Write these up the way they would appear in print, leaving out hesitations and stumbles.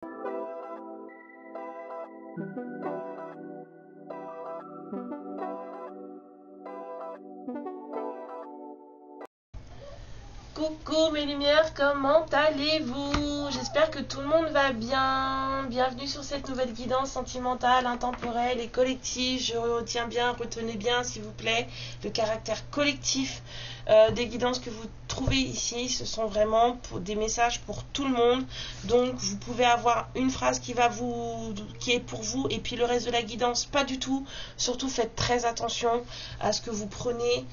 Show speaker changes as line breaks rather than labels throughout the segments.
Coucou mes lumières, comment allez-vous? J'espère que tout le monde va bien. Bienvenue sur cette nouvelle guidance sentimentale, intemporelle et collective. Je retiens bien, retenez bien s'il vous plaît, le caractère collectif des guidances que vous trouvez ici. Ce sont vraiment des messages pour tout le monde. Donc vous pouvez avoir une phrase qui est pour vous et puis le reste de la guidance pas du tout. Surtout faites très attention à ce que vous prenez.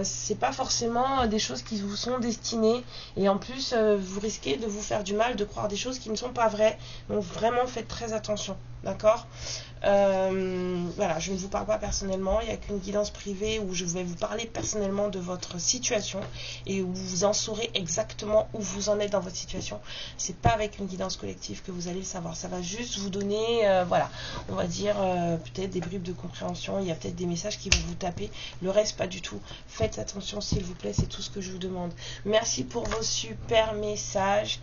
C'est pas forcément des choses qui vous sont destinées et en plus vous risquez de vous faire du mal, de croire des choses qui ne sont pas vraies. Donc vraiment faites très attention, d'accord? Voilà, je ne vous parle pas personnellement, il n'y a qu'une guidance privée où je vais vous parler personnellement de votre situation et où vous en saurez exactement où vous en êtes dans votre situation. C'est pas avec une guidance collective que vous allez le savoir, ça va juste vous donner voilà, on va dire peut-être des bribes de compréhension, il y a peut-être des messages qui vont vous taper, le reste pas du tout. Faites attention s'il vous plaît, c'est tout ce que je vous demande. Merci pour vos super messages,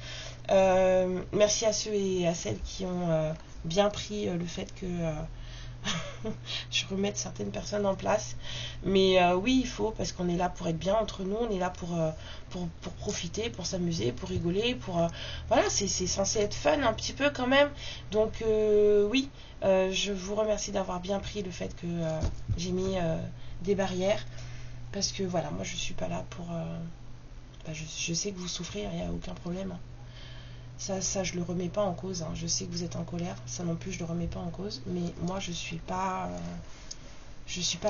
merci à ceux et à celles qui ont bien pris le fait que je remette certaines personnes en place, mais oui il faut, parce qu'on est là pour être bien entre nous, on est là pour profiter, pour s'amuser, pour rigoler, voilà, c'est censé être fun un petit peu quand même, donc oui, je vous remercie d'avoir bien pris le fait que j'ai mis des barrières, parce que voilà, moi je suis pas là pour je sais que vous souffrez, il n'y a aucun problème, hein. Ça, je le remets pas en cause, hein. Je sais que vous êtes en colère, ça non plus je le remets pas en cause, mais moi je suis pas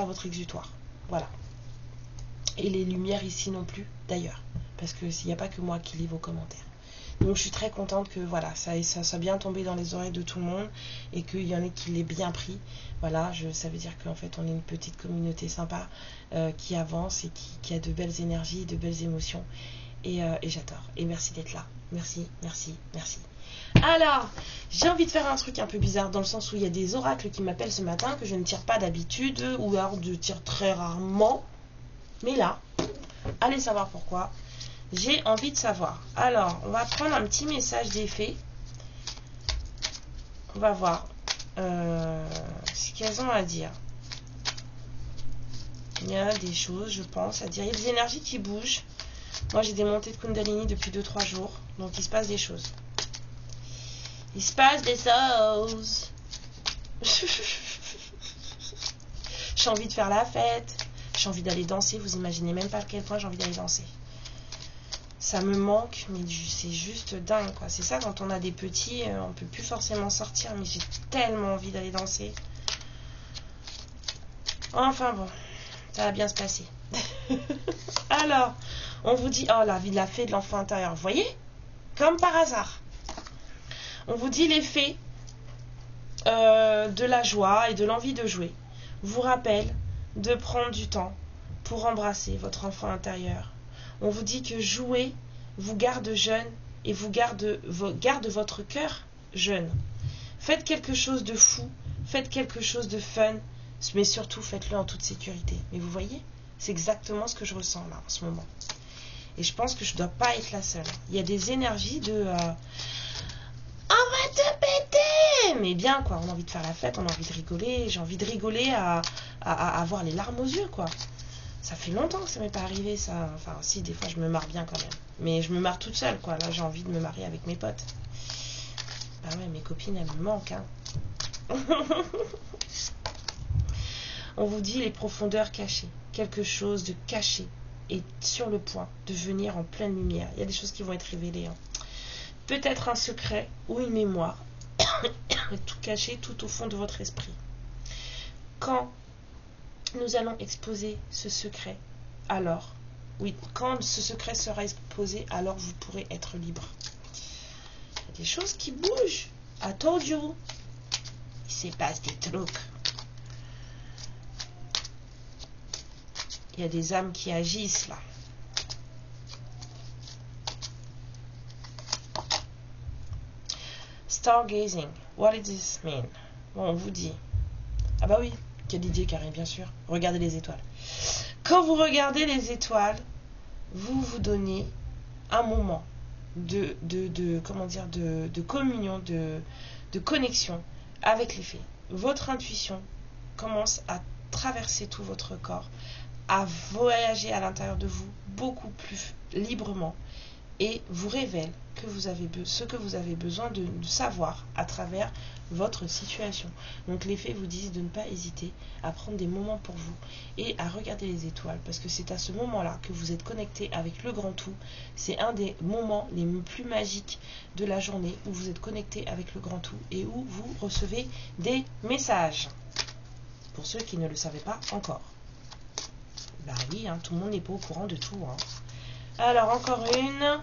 votre exutoire, voilà. Et les lumières ici non plus, d'ailleurs, parce que s'il n'y a pas que moi qui lis vos commentaires. Donc je suis très contente que voilà, ça soit bien tombé dans les oreilles de tout le monde et qu'il y en ait qui l'aient bien pris. Voilà, ça veut dire qu'en fait on est une petite communauté sympa qui avance et qui a de belles énergies, de belles émotions. Et j'adore. Et merci d'être là. Merci, merci, merci. Alors, j'ai envie de faire un truc un peu bizarre dans le sens où il y a des oracles qui m'appellent ce matin que je ne tire pas d'habitude ou alors je tire très rarement. Mais là, allez savoir pourquoi. J'ai envie de savoir. Alors, on va prendre un petit message d'effet. On va voir ce qu'elles ont à dire. Il y a des choses, je pense, à dire. Il y a des énergies qui bougent. Moi, j'ai des montées de Kundalini depuis 2-3 jours. Donc, il se passe des choses. Il se passe des choses. J'ai envie de faire la fête. J'ai envie d'aller danser. Vous imaginez même pas à quel point j'ai envie d'aller danser. Ça me manque, mais c'est juste dingue, quoi. C'est ça, quand on a des petits, on peut plus forcément sortir. Mais j'ai tellement envie d'aller danser. Enfin bon, ça va bien se passer. Alors... on vous dit, oh la vie de la fée de l'enfant intérieur, vous voyez? Comme par hasard. On vous dit l'effet de la joie et de l'envie de jouer. Vous rappelle de prendre du temps pour embrasser votre enfant intérieur. On vous dit que jouer vous garde jeune et vous garde votre cœur jeune. Faites quelque chose de fou, faites quelque chose de fun, mais surtout faites-le en toute sécurité. Mais vous voyez? C'est exactement ce que je ressens là en ce moment. Et je pense que je ne dois pas être la seule. Il y a des énergies de... on va te péter! Mais bien, quoi. On a envie de faire la fête, on a envie de rigoler. J'ai envie de rigoler à avoir les larmes aux yeux, quoi. Ça fait longtemps que ça m'est pas arrivé, ça. Enfin, si, des fois, je me marre bien quand même. Mais je me marre toute seule, quoi. Là, j'ai envie de me marier avec mes potes. Bah ouais, mes copines, elles me manquent, hein. On vous dit les profondeurs cachées. Quelque chose de caché est sur le point de venir en pleine lumière. Il y a des choses qui vont être révélées, hein. Peut-être un secret ou une mémoire, tout caché tout au fond de votre esprit. Quand nous allons exposer ce secret, alors, oui, quand ce secret sera exposé, alors vous pourrez être libre. Il y a des choses qui bougent. I told you. Il se passe des trucs. Il y a des âmes qui agissent là. Stargazing. What does this mean? Bon, on vous dit. Ah bah oui, qu'il y a Didier qui arrive, bien sûr. Regardez les étoiles. Quand vous regardez les étoiles, vous vous donnez un moment comment dire, de communion, de connexion avec les fées. Votre intuition commence à traverser tout votre corps, à voyager à l'intérieur de vous beaucoup plus librement et vous révèle que ce que vous avez besoin de savoir à travers votre situation. Donc les fées vous disent de ne pas hésiter à prendre des moments pour vous et à regarder les étoiles, parce que c'est à ce moment-là que vous êtes connecté avec le grand tout. C'est un des moments les plus magiques de la journée où vous êtes connecté avec le grand tout et où vous recevez des messages. Pour ceux qui ne le savaient pas encore. Bah oui, hein, tout le monde n'est pas au courant de tout. Hein. Alors encore une,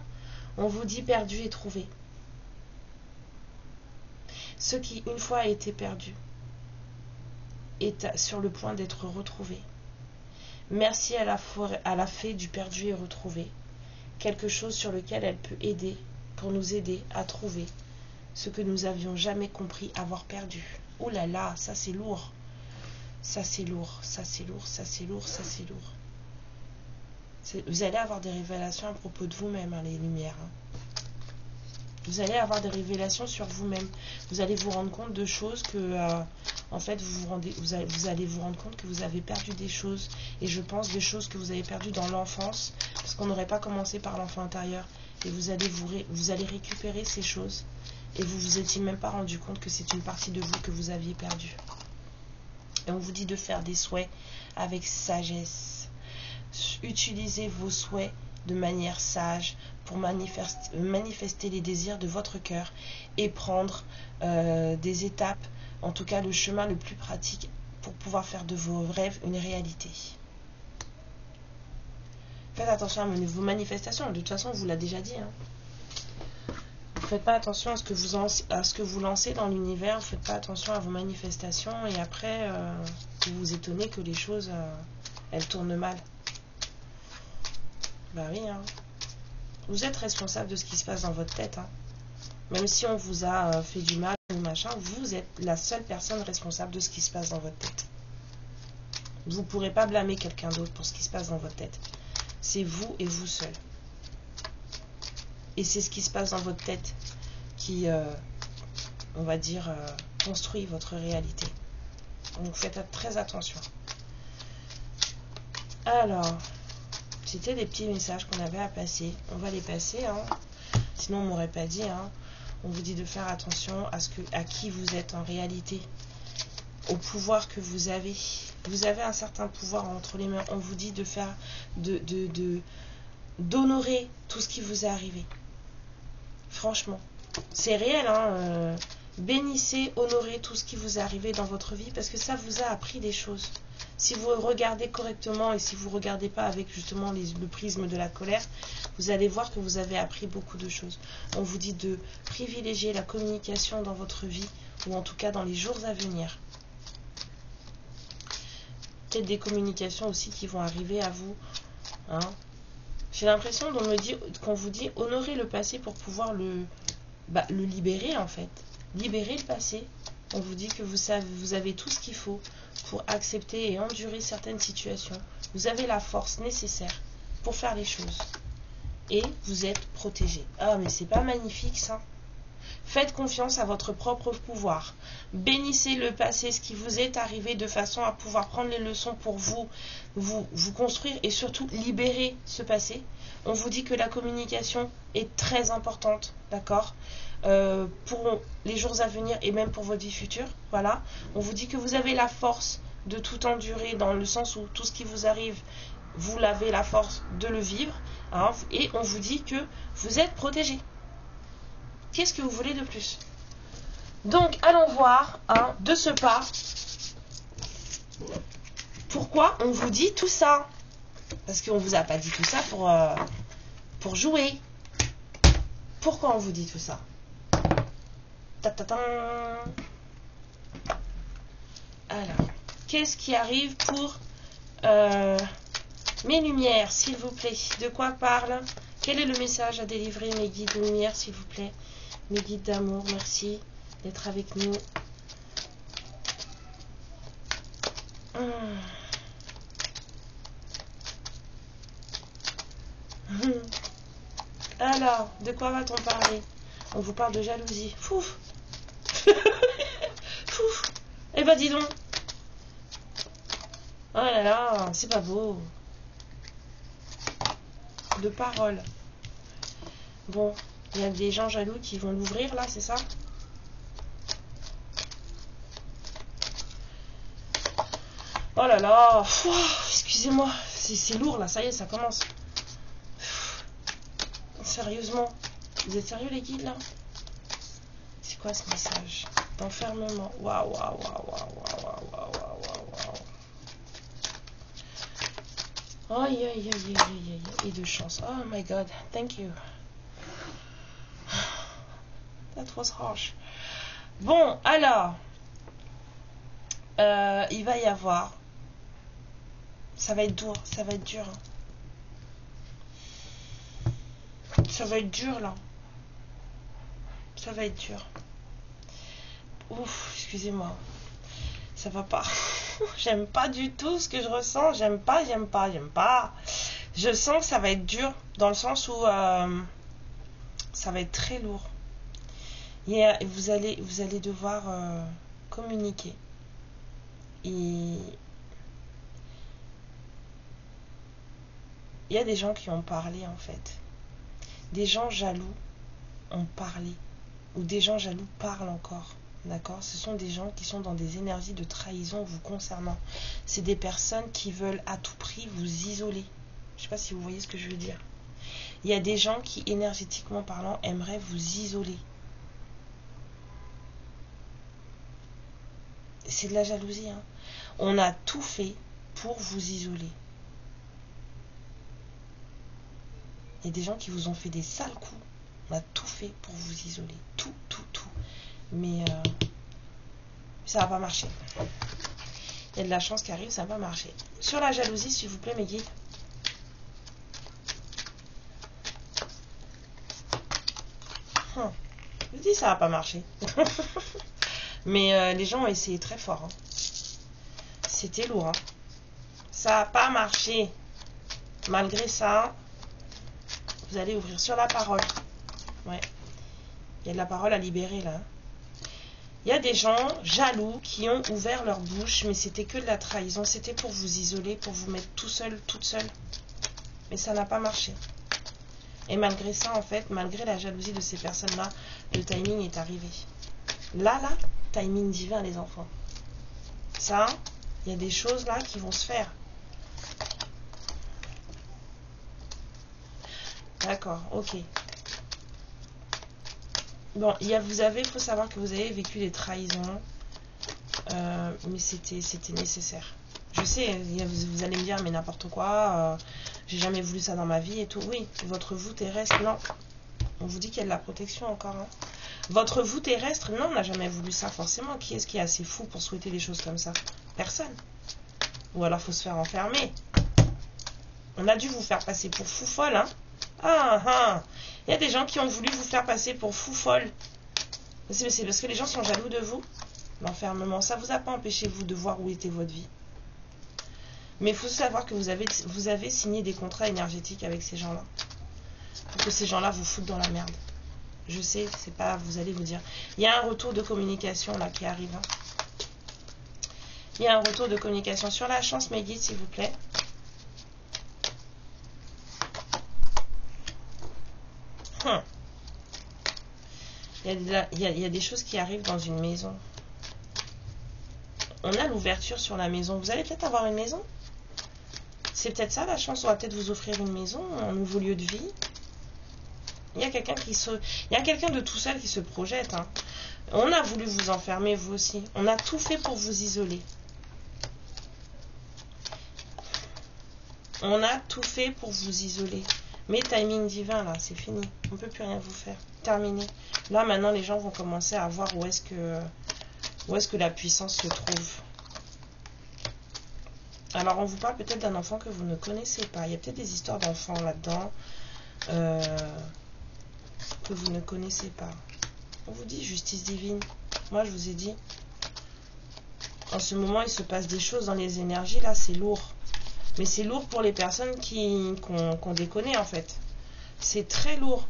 on vous dit perdu et trouvé. Ce qui une fois a été perdu est sur le point d'être retrouvé. Merci à la fée du perdu et retrouvé. Quelque chose sur lequel elle peut aider, pour nous aider à trouver ce que nous avions jamais compris avoir perdu. Oh là là, ça c'est lourd. Ça c'est lourd, ça c'est lourd, ça c'est lourd, ça c'est lourd. Vous allez avoir des révélations à propos de vous-même, hein, les lumières. Hein. Vous allez avoir des révélations sur vous-même. Vous allez vous rendre compte de choses que, en fait, vous allez vous rendre compte que vous avez perdu des choses. Et je pense des choses que vous avez perdues dans l'enfance, parce qu'on n'aurait pas commencé par l'enfant intérieur. Et vous allez récupérer ces choses. Et vous vous étiez même pas rendu compte que c'est une partie de vous que vous aviez perdue. Et on vous dit de faire des souhaits avec sagesse. Utilisez vos souhaits de manière sage pour manifester les désirs de votre cœur et prendre des étapes, en tout cas le chemin le plus pratique pour pouvoir faire de vos rêves une réalité. Faites attention à vos manifestations, de toute façon on vous l'a déjà dit. Hein. Vous faites pas attention à ce que vous lancez dans l'univers, vous faites pas attention à vos manifestations et après vous vous étonnez que les choses elles tournent mal. Bah oui, hein. Vous êtes responsable de ce qui se passe dans votre tête. Hein. Même si on vous a fait du mal ou machin, vous êtes la seule personne responsable de ce qui se passe dans votre tête. Vous ne pourrez pas blâmer quelqu'un d'autre pour ce qui se passe dans votre tête. C'est vous et vous seul. Et c'est ce qui se passe dans votre tête qui, on va dire, construit votre réalité. Donc faites très attention. Alors... C'était des petits messages qu'on avait à passer. On va les passer, hein. Sinon on ne m'aurait pas dit. Hein. On vous dit de faire attention à qui vous êtes en réalité, au pouvoir que vous avez. Vous avez un certain pouvoir entre les mains. On vous dit de faire, d'honorer tout ce qui vous est arrivé. Franchement, c'est réel. Hein. Bénissez, honorez tout ce qui vous est arrivé dans votre vie parce que ça vous a appris des choses. Si vous regardez correctement et si vous ne regardez pas avec justement le prisme de la colère, vous allez voir que vous avez appris beaucoup de choses. On vous dit de privilégier la communication dans votre vie, ou en tout cas dans les jours à venir. Peut-être des communications aussi qui vont arriver à vous. Hein. J'ai l'impression qu'on vous dit honorer le passé pour pouvoir le libérer en fait. Libérer le passé. On vous dit que vous avez tout ce qu'il faut pour accepter et endurer certaines situations. Vous avez la force nécessaire pour faire les choses. Et vous êtes protégé. Ah, mais c'est pas magnifique ça? Faites confiance à votre propre pouvoir. Bénissez le passé, ce qui vous est arrivé, de façon à pouvoir prendre les leçons pour vous construire et surtout libérer ce passé. On vous dit que la communication est très importante, d'accord, pour les jours à venir et même pour votre vie future. Voilà. On vous dit que vous avez la force de tout endurer, dans le sens où tout ce qui vous arrive, vous avez la force de le vivre. Hein, et on vous dit que vous êtes protégé. Qu'est-ce que vous voulez de plus? Donc, allons voir, hein, de ce pas, pourquoi on vous dit tout ça. Parce qu'on ne vous a pas dit tout ça pour jouer. Pourquoi on vous dit tout ça? Ta-ta-ta. Alors, qu'est-ce qui arrive pour mes lumières, s'il vous plaît? De quoi parle? Quel est le message à délivrer, mes guides de lumière, s'il vous plaît? Mes guides d'amour, merci d'être avec nous. Alors, de quoi va-t-on parler? On vous parle de jalousie. Fouf. Fouf. Eh ben dis donc. Oh là là, c'est pas beau. De paroles. Bon, il y a des gens jaloux qui vont l'ouvrir là, c'est ça? Oh là là, excusez-moi, c'est lourd là, ça y est, ça commence. Sérieusement, vous êtes sérieux les guides là? C'est quoi ce message d'enfermement? Waouh, waouh, waouh, waouh, waouh, waouh, waouh, waouh. Aïe, aïe, aïe, aïe, aïe, aïe, et de chance. Oh my god, thank you. That was harsh. Bon, alors, il va y avoir, ça va être dur, ça va être dur. Ça va être dur là. Ça va être dur. Ouf, excusez-moi. Ça va pas. J'aime pas du tout ce que je ressens. J'aime pas. Je sens que ça va être dur dans le sens où ça va être très lourd. Et vous allez devoir communiquer. Et il y a des gens qui ont parlé en fait. Des gens jaloux ont parlé. Ou des gens jaloux parlent encore. D'accord? Ce sont des gens qui sont dans des énergies de trahison vous concernant. C'est des personnes qui veulent à tout prix vous isoler. Je ne sais pas si vous voyez ce que je veux dire. Il y a des gens qui, énergétiquement parlant, aimeraient vous isoler. C'est de la jalousie. Hein. On a tout fait pour vous isoler. Il y a des gens qui vous ont fait des sales coups. On a tout fait pour vous isoler. Tout. Mais ça va pas marcher. Il y a de la chance qui arrive, ça va pas marcher. Sur la jalousie, s'il vous plaît, mes guides. Je dis ça va pas marcher. Mais les gens ont essayé très fort. Hein. C'était lourd. Hein. Ça n'a pas marché. Malgré ça, vous allez ouvrir sur la parole. Ouais. Il y a de la parole à libérer là. Il y a des gens jaloux qui ont ouvert leur bouche, mais c'était que de la trahison. C'était pour vous isoler, pour vous mettre tout seul, toute seule. Mais ça n'a pas marché. Et malgré ça, en fait, malgré la jalousie de ces personnes-là, le timing est arrivé. Là, timing divin, les enfants. Ça, il y a des choses là qui vont se faire. D'accord, ok. Bon, il faut savoir que vous avez vécu des trahisons, mais c'était nécessaire. Je sais, vous allez me dire, mais n'importe quoi, j'ai jamais voulu ça dans ma vie et tout. Oui, votre vous terrestre, non. On vous dit qu'il y a de la protection encore. Hein. Votre vous terrestre, non, on n'a jamais voulu ça forcément. Qui est-ce qui est assez fou pour souhaiter des choses comme ça? Personne. Ou alors faut se faire enfermer. On a dû vous faire passer pour fou folle, hein. Il y a des gens qui ont voulu vous faire passer pour fou folle. C'est parce que les gens sont jaloux de vous. L'enfermement, ça vous a pas empêché vous de voir où était votre vie. Mais il faut savoir que vous avez signé des contrats énergétiques avec ces gens-là. Pour que ces gens-là vous foutent dans la merde. Je sais, c'est pas, vous allez vous dire. Il y a un retour de communication là qui arrive. Hein. Il y a un retour de communication sur la chance, mes guides, s'il vous plaît. Il y a des choses qui arrivent dans une maison. On a l'ouverture sur la maison. Vous allez peut-être avoir une maison. C'est peut-être ça la chance. On va peut-être vous offrir une maison, un nouveau lieu de vie. Il y a quelqu'un de tout seul qui se projette. Hein. On a voulu vous enfermer, vous aussi. On a tout fait pour vous isoler. On a tout fait pour vous isoler. Mais timing divin, là, c'est fini. On ne peut plus rien vous faire. Terminé. Là, maintenant, les gens vont commencer à voir où est-ce que la puissance se trouve. Alors, on vous parle peut-être d'un enfant que vous ne connaissez pas. Il y a peut-être des histoires d'enfants là-dedans que vous ne connaissez pas. On vous dit justice divine. Moi, je vous ai dit. En ce moment, il se passe des choses dans les énergies. Là, c'est lourd. Mais c'est lourd pour les personnes qu'on déconne en fait. C'est très lourd.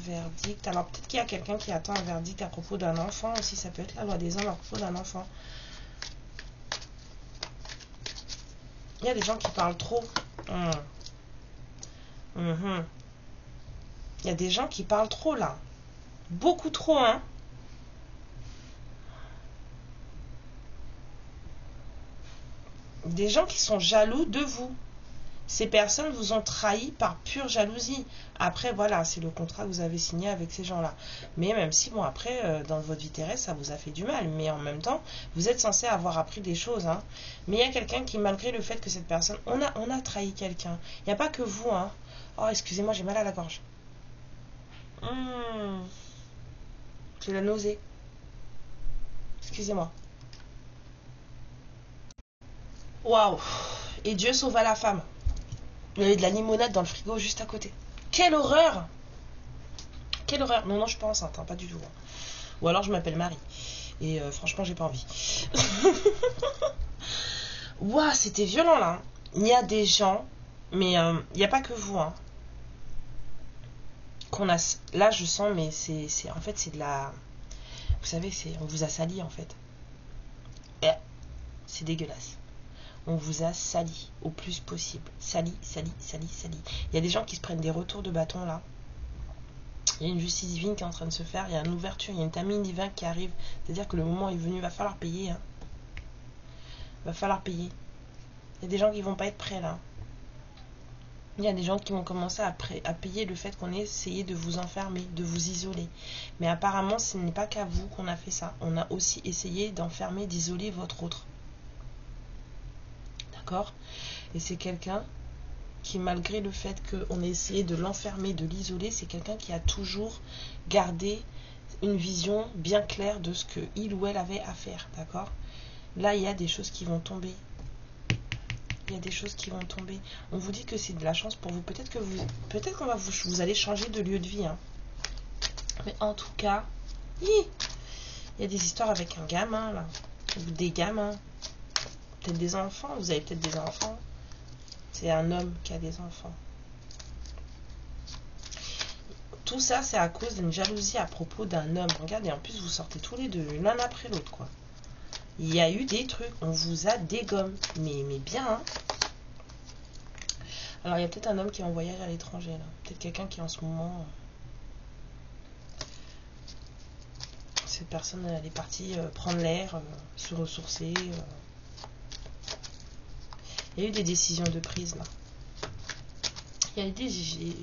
verdict. Alors peut-être qu'il y a quelqu'un qui attend un verdict à propos d'un enfant aussi. Ça peut être la loi des hommes à propos d'un enfant. Il y a des gens qui parlent trop. Il y a des gens qui parlent trop là. Beaucoup trop, hein. Des gens qui sont jaloux de vous. Ces personnes vous ont trahi par pure jalousie. Après, voilà, c'est le contrat que vous avez signé avec ces gens-là. Mais même si, bon, après, dans votre vie terrestre, ça vous a fait du mal. Mais en même temps, vous êtes censé avoir appris des choses. Hein. Mais il y a quelqu'un qui, malgré le fait que cette personne... On a trahi quelqu'un. Il n'y a pas que vous. Hein. Oh, excusez-moi, j'ai mal à la gorge. J'ai la nausée. Excusez-moi. Waouh. Et Dieu sauva la femme. Il y avait de la limonade dans le frigo juste à côté. Quelle horreur! Quelle horreur! Non, je suis pas enceinte, hein, pas du tout. Hein. Ou alors je m'appelle Marie. Et franchement, j'ai pas envie. Waouh, c'était violent là. Il y a des gens, mais il n'y a pas que vous. Hein, qu'on a. Là, je sens, mais c'est en fait, c'est de la. Vous savez, on vous a sali en fait. C'est dégueulasse. On vous a sali au plus possible. Sali. Il y a des gens qui se prennent des retours de bâton là. Il y a une justice divine qui est en train de se faire. Il y a une ouverture, il y a une termine divine qui arrive. C'est-à-dire que le moment est venu, il va falloir payer. Hein. Il va falloir payer. Il y a des gens qui vont pas être prêts là. Il y a des gens qui vont commencer à payer le fait qu'on ait essayé de vous enfermer, de vous isoler. Mais apparemment, ce n'est pas qu'à vous qu'on a fait ça. On a aussi essayé d'enfermer, d'isoler votre autre. D'accord ? Et c'est quelqu'un qui, malgré le fait qu'on ait essayé de l'enfermer, de l'isoler, c'est quelqu'un qui a toujours gardé une vision bien claire de ce qu'il ou elle avait à faire. D'accord ? Là, il y a des choses qui vont tomber. Il y a des choses qui vont tomber. On vous dit que c'est de la chance pour vous. Peut-être qu'on va vous allez changer de lieu de vie. Hein. Mais en tout cas, il y a des histoires avec un gamin là, ou des gamins, peut-être des enfants. Vous avez peut-être des enfants. C'est un homme qui a des enfants. Tout ça, c'est à cause d'une jalousie à propos d'un homme. Regardez, en plus, vous sortez tous les deux, l'un après l'autre, quoi. Il y a eu des trucs, on vous a dégommé. Mais bien, hein. Alors, il y a peut-être un homme qui est en voyage à l'étranger, là. Peut-être quelqu'un qui, en ce moment... cette personne, elle est partie prendre l'air, se ressourcer. Il y a eu des décisions de prise, là. Il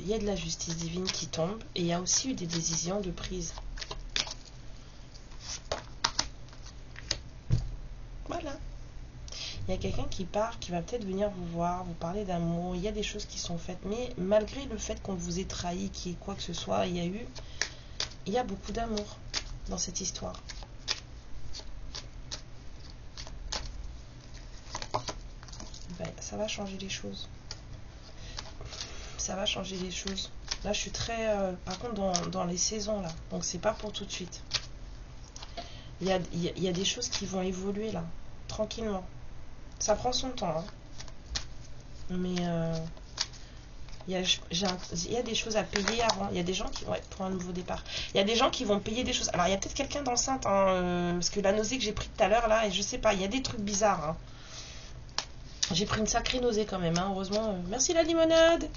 y a de la justice divine qui tombe. Et il y a aussi eu des décisions de prise. Voilà. Il y a quelqu'un qui part, qui va peut-être venir vous voir, vous parler d'amour. Il y a des choses qui sont faites. Mais malgré le fait qu'on vous ait trahi, qu'il y ait quoi que ce soit, il y a beaucoup d'amour dans cette histoire. Ben, ça va changer les choses. Ça va changer les choses. Là, je suis très... par contre, dans les saisons, là. Donc, c'est pas pour tout de suite. Il y a des choses qui vont évoluer, là. Tranquillement. Ça prend son temps, hein. Mais... il y a des choses à payer avant. Il y a des gens qui... Ouais, pour un nouveau départ. Il y a des gens qui vont payer des choses. Alors, il y a peut-être quelqu'un d'enceinte, hein, parce que la nausée que j'ai prise tout à l'heure, là, et je sais pas, il y a des trucs bizarres, hein. J'ai pris une sacrée nausée quand même, hein, heureusement. Merci la limonade.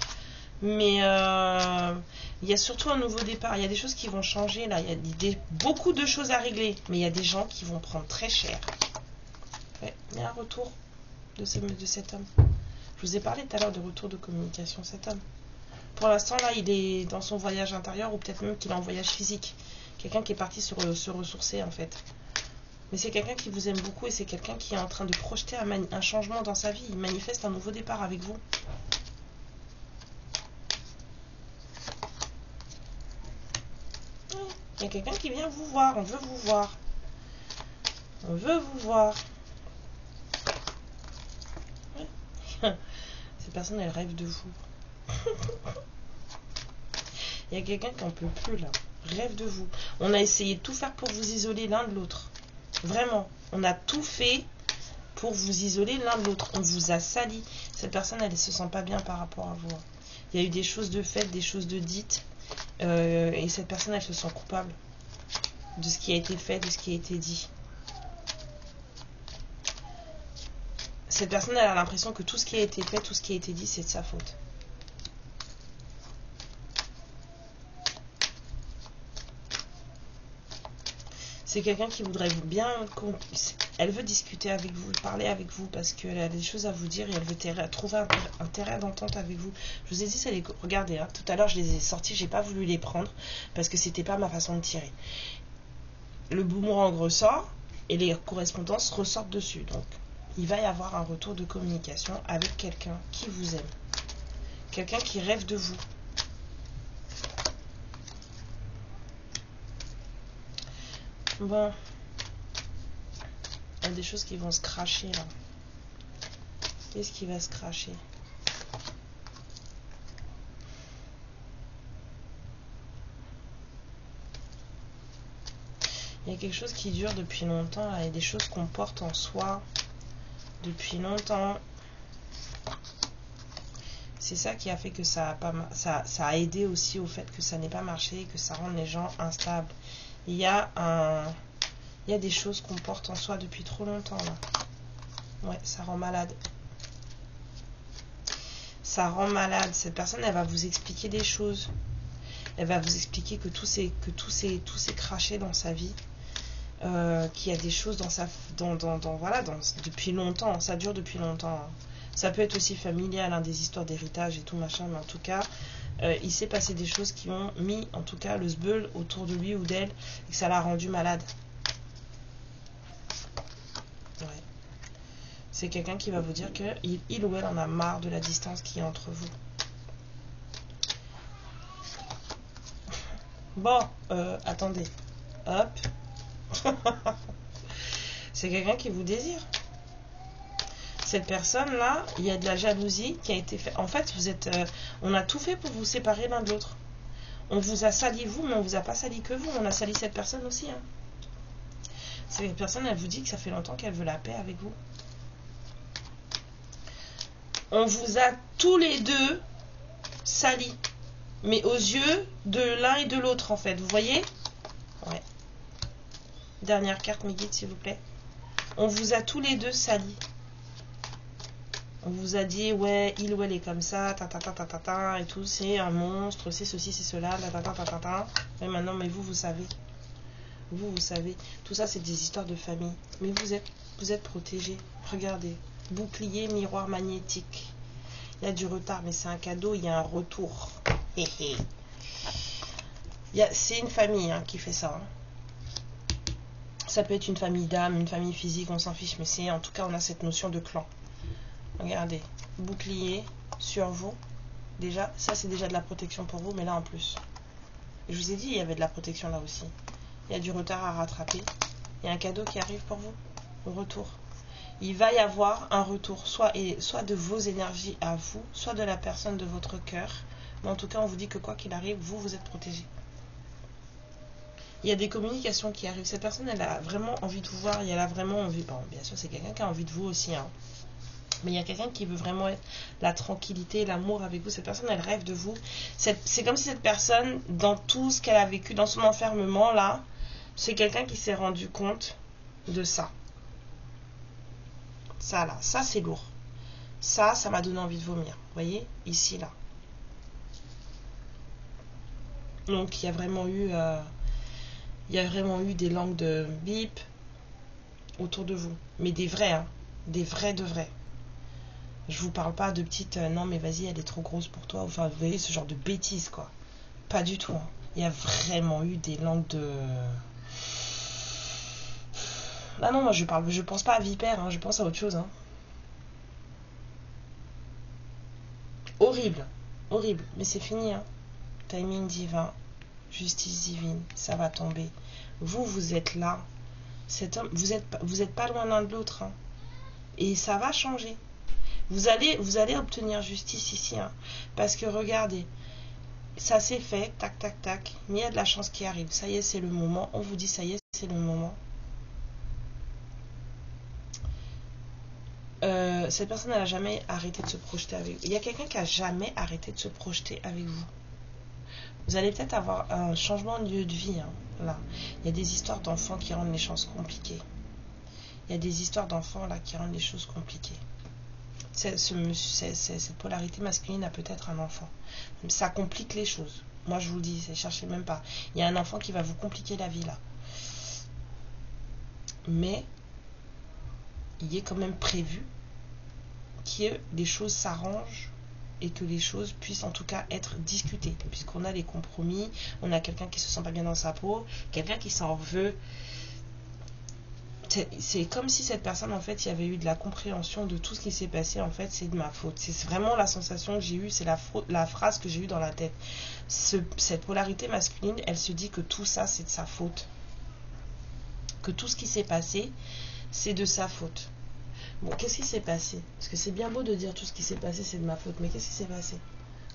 Mais il y a surtout un nouveau départ. Il y a des choses qui vont changer là. Il y a beaucoup de choses à régler. Mais il y a des gens qui vont prendre très cher. Ouais, il y a un retour de cet homme. Je vous ai parlé tout à l'heure de retour de communication, cet homme. Pour l'instant là, il est dans son voyage intérieur ou peut-être même qu'il est en voyage physique. Quelqu'un qui est parti se ressourcer en fait. Mais c'est quelqu'un qui vous aime beaucoup et c'est quelqu'un qui est en train de projeter un changement dans sa vie. Il manifeste un nouveau départ avec vous. Il y a quelqu'un qui vient vous voir. On veut vous voir. On veut vous voir. Ouais. Ces personnes, elles rêvent de vous. Il y a quelqu'un qui n'en peut plus là. Rêve de vous. On a essayé de tout faire pour vous isoler l'un de l'autre. Vraiment. On a tout fait pour vous isoler l'un de l'autre. On vous a sali. Cette personne, elle ne se sent pas bien par rapport à vous. Il y a eu des choses de faites, des choses de dites. Et cette personne, elle se sent coupable de ce qui a été fait, de ce qui a été dit. Cette personne, elle a l'impression que tout ce qui a été fait, tout ce qui a été dit, c'est de sa faute. C'est quelqu'un qui voudrait bien... Elle veut discuter avec vous, parler avec vous, parce qu'elle a des choses à vous dire et elle veut trouver un terrain d'entente avec vous. Je vous ai dit, ça les... regardez, hein, tout à l'heure, je les ai sortis, j'ai pas voulu les prendre, parce que c'était pas ma façon de tirer. Le boomerang ressort, et les correspondances ressortent dessus. Donc, il va y avoir un retour de communication avec quelqu'un qui vous aime. Quelqu'un qui rêve de vous. Bon. Il y a des choses qui vont se cracher là. Qu'est-ce qui va se cracher? Il y a quelque chose qui dure depuis longtemps. Là. Il y a des choses qu'on porte en soi depuis longtemps. C'est ça qui a fait que ça a aidé aussi au fait que ça n'ait pas marché, que ça rende les gens instables. Il y a des choses qu'on porte en soi depuis trop longtemps là. Ouais, ça rend malade. Ça rend malade. Cette personne, elle va vous expliquer des choses. Elle va vous expliquer que tout s'est craché dans sa vie. Qu'il y a des choses depuis longtemps. Ça dure depuis longtemps. Ça peut être aussi familial, hein, des histoires d'héritage et tout machin, mais en tout cas, il s'est passé des choses qui ont mis, en tout cas, le sbeul autour de lui ou d'elle et que ça l'a rendu malade. Ouais. C'est quelqu'un qui va vous dire que il ou elle en a marre de la distance qui est entre vous. Bon, attendez. Hop. C'est quelqu'un qui vous désire. Cette personne-là, il y a de la jalousie qui a été faite. En fait, on a tout fait pour vous séparer l'un de l'autre. On vous a sali vous, mais on vous a pas sali que vous. On a sali cette personne aussi. Hein. Cette personne, elle vous dit que ça fait longtemps qu'elle veut la paix avec vous. On vous a tous les deux salis. Mais aux yeux de l'un et de l'autre, en fait. Vous voyez? Ouais. Dernière carte, mes guides, s'il vous plaît. On vous a tous les deux salis. On vous a dit, ouais, il ou elle est comme ça, et tout, c'est un monstre, c'est ceci, c'est cela, Mais maintenant, mais vous savez. Vous savez. Tout ça, c'est des histoires de famille. Mais vous êtes protégés. Regardez. Bouclier, miroir magnétique. Il y a du retard, mais c'est un cadeau, il y a un retour. C'est une famille hein, qui fait ça. Hein. Ça peut être une famille d'âme, une famille physique, on s'en fiche, mais c'est en tout cas, on a cette notion de clan. Regardez, bouclier sur vous. Déjà, ça c'est déjà de la protection pour vous, mais là en plus. Je vous ai dit, il y avait de la protection là aussi. Il y a du retard à rattraper. Il y a un cadeau qui arrive pour vous. Au retour. Il va y avoir un retour, soit de vos énergies à vous, soit de la personne de votre cœur. Mais en tout cas, on vous dit que quoi qu'il arrive, vous êtes protégé. Il y a des communications qui arrivent. Cette personne, elle a vraiment envie de vous voir. Elle a vraiment envie. Bon, bien sûr, c'est quelqu'un qui a envie de vous aussi. Hein. Mais il y a quelqu'un qui veut vraiment la tranquillité, l'amour avec vous. Cette personne, elle rêve de vous. C'est comme si cette personne, dans tout ce qu'elle a vécu, dans son enfermement, là, c'est quelqu'un qui s'est rendu compte de ça. Ça, là. Ça, c'est lourd. Ça m'a donné envie de vomir. Vous voyez? Ici, là. Donc, il y a vraiment eu des langues de bip autour de vous. Mais des vrais, hein. Des vrais de vrais. Je vous parle pas de petites non mais vas-y elle est trop grosse pour toi. Enfin vous voyez ce genre de bêtises quoi. Pas du tout. Hein. Il y a vraiment eu des langues de... Ah non moi je pense pas à vipère, hein, je pense à autre chose. Hein. Horrible. Horrible. Mais c'est fini. Hein. Timing divin. Justice divine. Ça va tomber. Vous êtes là. Cet homme, vous êtes pas loin l'un de l'autre. Hein. Et ça va changer. Vous allez obtenir justice ici. Hein, parce que regardez, ça s'est fait, tac, tac, tac. Mais il y a de la chance qui arrive. Ça y est, c'est le moment. On vous dit, ça y est, c'est le moment. Cette personne, elle n'a jamais arrêté de se projeter avec vous. Il y a quelqu'un qui n'a jamais arrêté de se projeter avec vous. Vous allez peut-être avoir un changement de lieu de vie. Hein, là. Il y a des histoires d'enfants qui rendent les choses compliquées. Il y a des histoires d'enfants là qui rendent les choses compliquées. Cette polarité masculine a peut-être un enfant. Ça complique les choses. Moi je vous le dis, cherchez même pas. Il y a un enfant qui va vous compliquer la vie là. Mais il est quand même prévu que les choses s'arrangent et que les choses puissent en tout cas être discutées. Puisqu'on a les compromis, on a quelqu'un qui se sent pas bien dans sa peau, quelqu'un qui s'en veut. C'est comme si cette personne, en fait, il y avait eu de la compréhension de tout ce qui s'est passé. En fait, c'est de ma faute. C'est vraiment la sensation que j'ai eue, c'est la phrase que j'ai eue dans la tête. Cette polarité masculine, elle se dit que tout ça, c'est de sa faute. Que tout ce qui s'est passé, c'est de sa faute. Bon, qu'est-ce qui s'est passé? Parce que c'est bien beau de dire tout ce qui s'est passé, c'est de ma faute. Mais qu'est-ce qui s'est passé?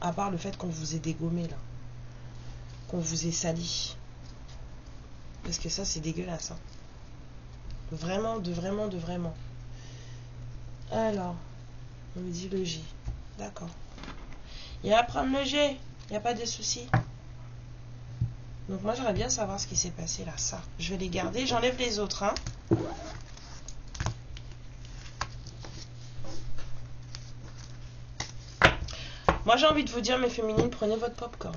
À part le fait qu'on vous ait dégommé, là. Qu'on vous ait sali. Parce que ça, c'est dégueulasse, hein. Vraiment. Alors, on me dit le J. D'accord. Il va prendre le G. Il n'y a pas de souci. Donc moi, j'aimerais bien savoir ce qui s'est passé là. Ça, je vais les garder. J'enlève les autres. Hein. Moi, j'ai envie de vous dire, mes féminines, prenez votre popcorn.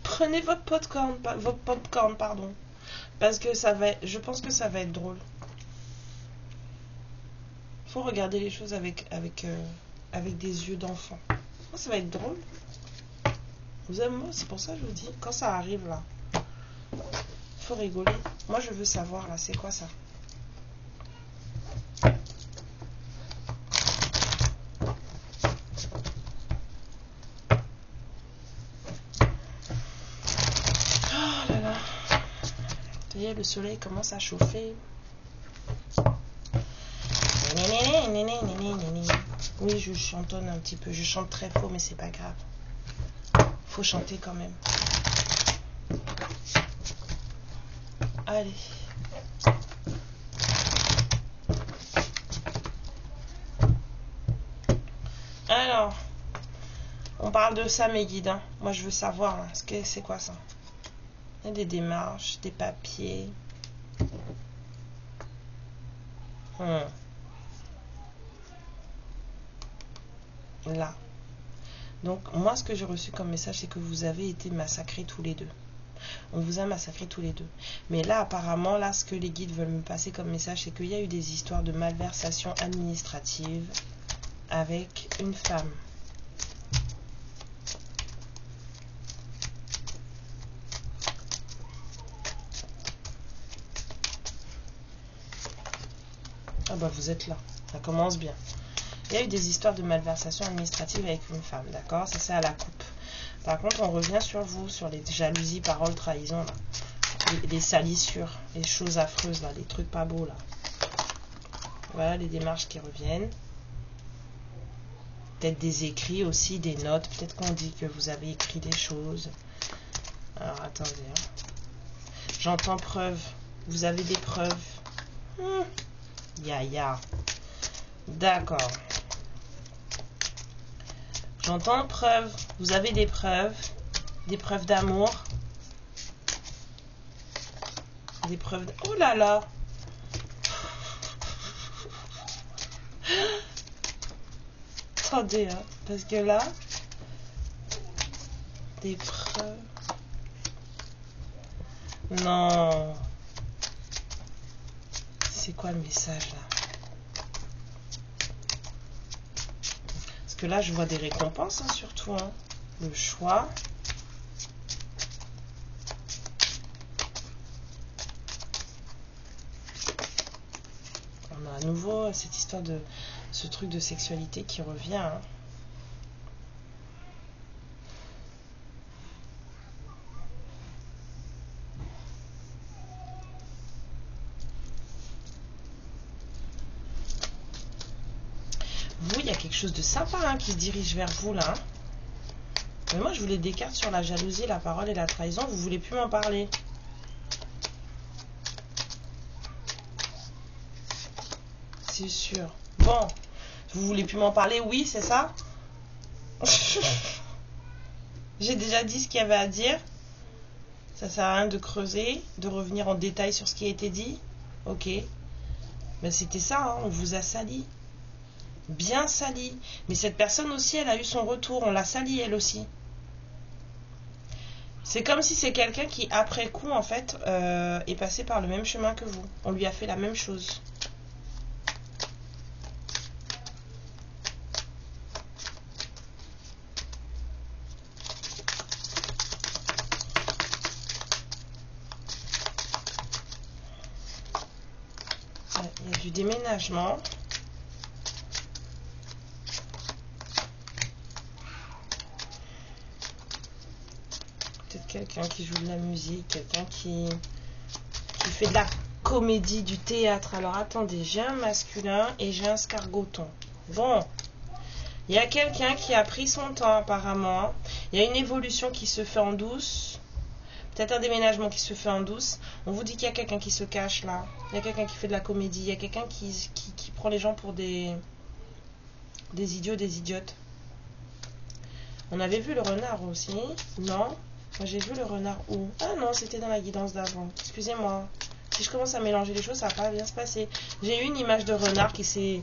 Prenez votre popcorn, pardon. Parce que ça va, je pense que ça va être drôle. Faut regarder les choses avec des yeux d'enfant. Ça va être drôle. Vous aimez moi, c'est pour ça que je vous dis, quand ça arrive là, faut rigoler. Moi, je veux savoir là, c'est quoi ça? Le soleil commence à chauffer. Oui, je chantonne un petit peu. Je chante très faux, mais c'est pas grave. Faut chanter quand même. Allez. Alors, on parle de ça, mes guides. Hein. Moi, je veux savoir. Hein, c'est quoi ça? Il y a des démarches, des papiers. Là. Donc, moi, ce que j'ai reçu comme message, c'est que vous avez été massacrés tous les deux. On vous a massacrés tous les deux. Mais là, apparemment, là, ce que les guides veulent me passer comme message, c'est qu'il y a eu des histoires de malversation administrative avec une femme. Ah bah vous êtes là, ça commence bien. Il y a eu des histoires de malversation administrative avec une femme, d'accord? Ça c'est à la coupe. Par contre, on revient sur vous, sur les jalousies, paroles, trahisons, là. Les salissures, les choses affreuses, là, les trucs pas beaux, là. Voilà les démarches qui reviennent. Peut-être des écrits aussi, des notes. Peut-être qu'on dit que vous avez écrit des choses. Alors, attendez. Hein. J'entends preuve. Vous avez des preuves. Ya. D'accord. J'entends preuve. Vous avez des preuves. Des preuves d'amour. Des preuves... Oh là là. Attendez, hein, parce que là... Des preuves... Non. C'est quoi le message là? Parce que là, je vois des récompenses, hein, surtout. Hein. Le choix. On a à nouveau cette histoire de ce truc de sexualité qui revient. Hein. Vous, il y a quelque chose de sympa hein, qui se dirige vers vous là. Hein. Mais moi, je voulais des cartes sur la jalousie, la parole et la trahison. Vous voulez plus m'en parler. C'est sûr. Bon, Vous voulez plus m'en parler? Oui, c'est ça? J'ai déjà dit ce qu'il y avait à dire. Ça sert à rien de creuser, de revenir en détail sur ce qui a été dit. Ok. Ben c'était ça, hein, on vous a sali. Bien sali. Mais cette personne aussi, elle a eu son retour. On l'a sali elle aussi. C'est comme si c'est quelqu'un qui, après coup, en fait, est passé par le même chemin que vous. On lui a fait la même chose. Il y a du déménagement. Peut-être quelqu'un qui joue de la musique, quelqu'un qui fait de la comédie, du théâtre. Alors attendez, j'ai un masculin et j'ai un scargoton. Bon, il y a quelqu'un qui a pris son temps apparemment. Il y a une évolution qui se fait en douce. Peut-être un déménagement qui se fait en douce. On vous dit qu'il y a quelqu'un qui se cache là. Il y a quelqu'un qui fait de la comédie. Il y a quelqu'un qui prend les gens pour des idiots, des idiotes. On avait vu le renard aussi. Non? Moi j'ai vu le renard où? Ah non, c'était dans la guidance d'avant. Excusez-moi. Si je commence à mélanger les choses, ça va pas bien se passer. J'ai eu une image de renard qui s'est